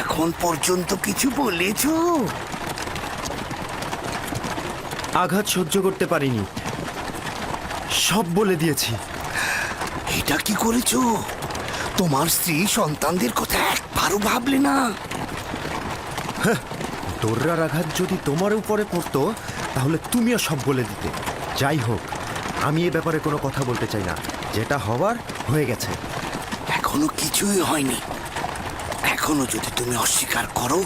এখন পর্যন্ত কিছু বলেছো? আঘাত সহ্য করতে পারিনি, সব বলে দিয়েছি। এটা কি করেছো? তোমার স্ত্রী সন্তানদের কথা একবারও ভাবলে না? দোররার আঘাত যদি তোমার উপরে পড়তো তাহলে তুমিও সব বলে দিতে। যাই হোক, আমি এ ব্যাপারে কোনো কথা বলতে চাই না। যেটা হওয়ার হয়ে গেছে। এখনো কিছুই হয়নি। এখনো যদি তুমি অস্বীকার করো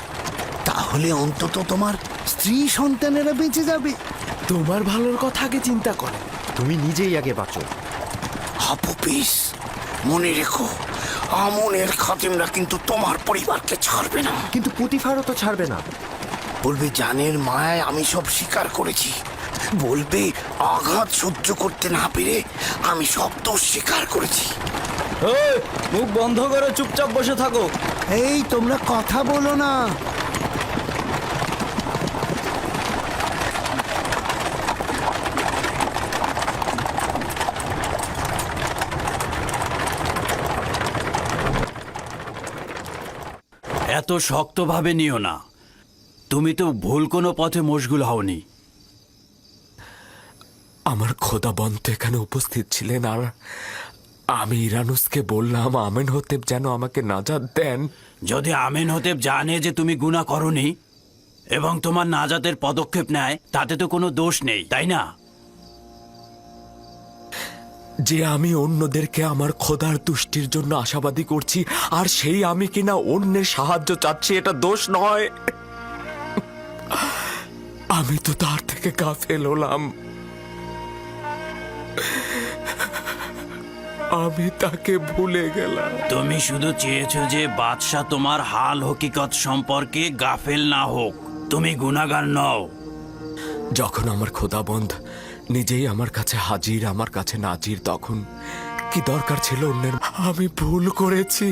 তাহলে অন্তত তোমার স্ত্রী সন্তানেরা বেঁচে যাবে। তোমার ভালোর কথা আগে চিন্তা করো, তুমি নিজেই আগে বাঁচো। হাপুপিস, মনে রেখো, আমনের খাদেমরা কিন্তু তোমার পরিবারকে ছাড়বে না। কিন্তু পুতিফারও তো ছাড়বে না। বলবে জানের মায়ায় আমি সব স্বীকার করেছি। বলবে আঘাত সহ্য করতে না পেরে আমি সব দোষ স্বীকার করেছি। মুখ বন্ধ করে চুপচাপ বসে থাকো। এই তোমরা কথা বলো না। এত শক্তভাবে নিও না, তুমি তো ভুল কোনো পথে মশগুল হওনি। আমার খোদাবন্ত এখানে উপস্থিত ছিলেন, আর আমি ইরানুসকে বললাম আমেনহোতেপ যেন আমাকে নাজাত দেন। যদি আমেনহোতেপ জানে যে তুমি গুনাহ করনি এবং তোমার নাজাতের পদক্ষেপ নেয়, তাতে তো কোনো দোষ নেই, তাই না? যে আমি অন্যদেরকে আমার খোদার তুষ্টির জন্য আশাবাদী করছি, আর সেই আমি কিনা অন্যের সাহায্য চাচ্ছি, এটা দোষ নয়। আমি তো তার থেকে গাফেল হলাম। আমি তাকে ভুলে গেলাম। তুমি শুধু চেয়েছো যে বাদশাহ তোমার হাল হকিকত সম্পর্কে গাফেল না হোক। তুমি গুনাহগার নও। যখন আমার খোদাবন্ধ নিজেই আমার কাছে হাজির, আমার কাছে নাজির, তখন কি দরকার ছিল অন্যের? আমি ভুল করেছি।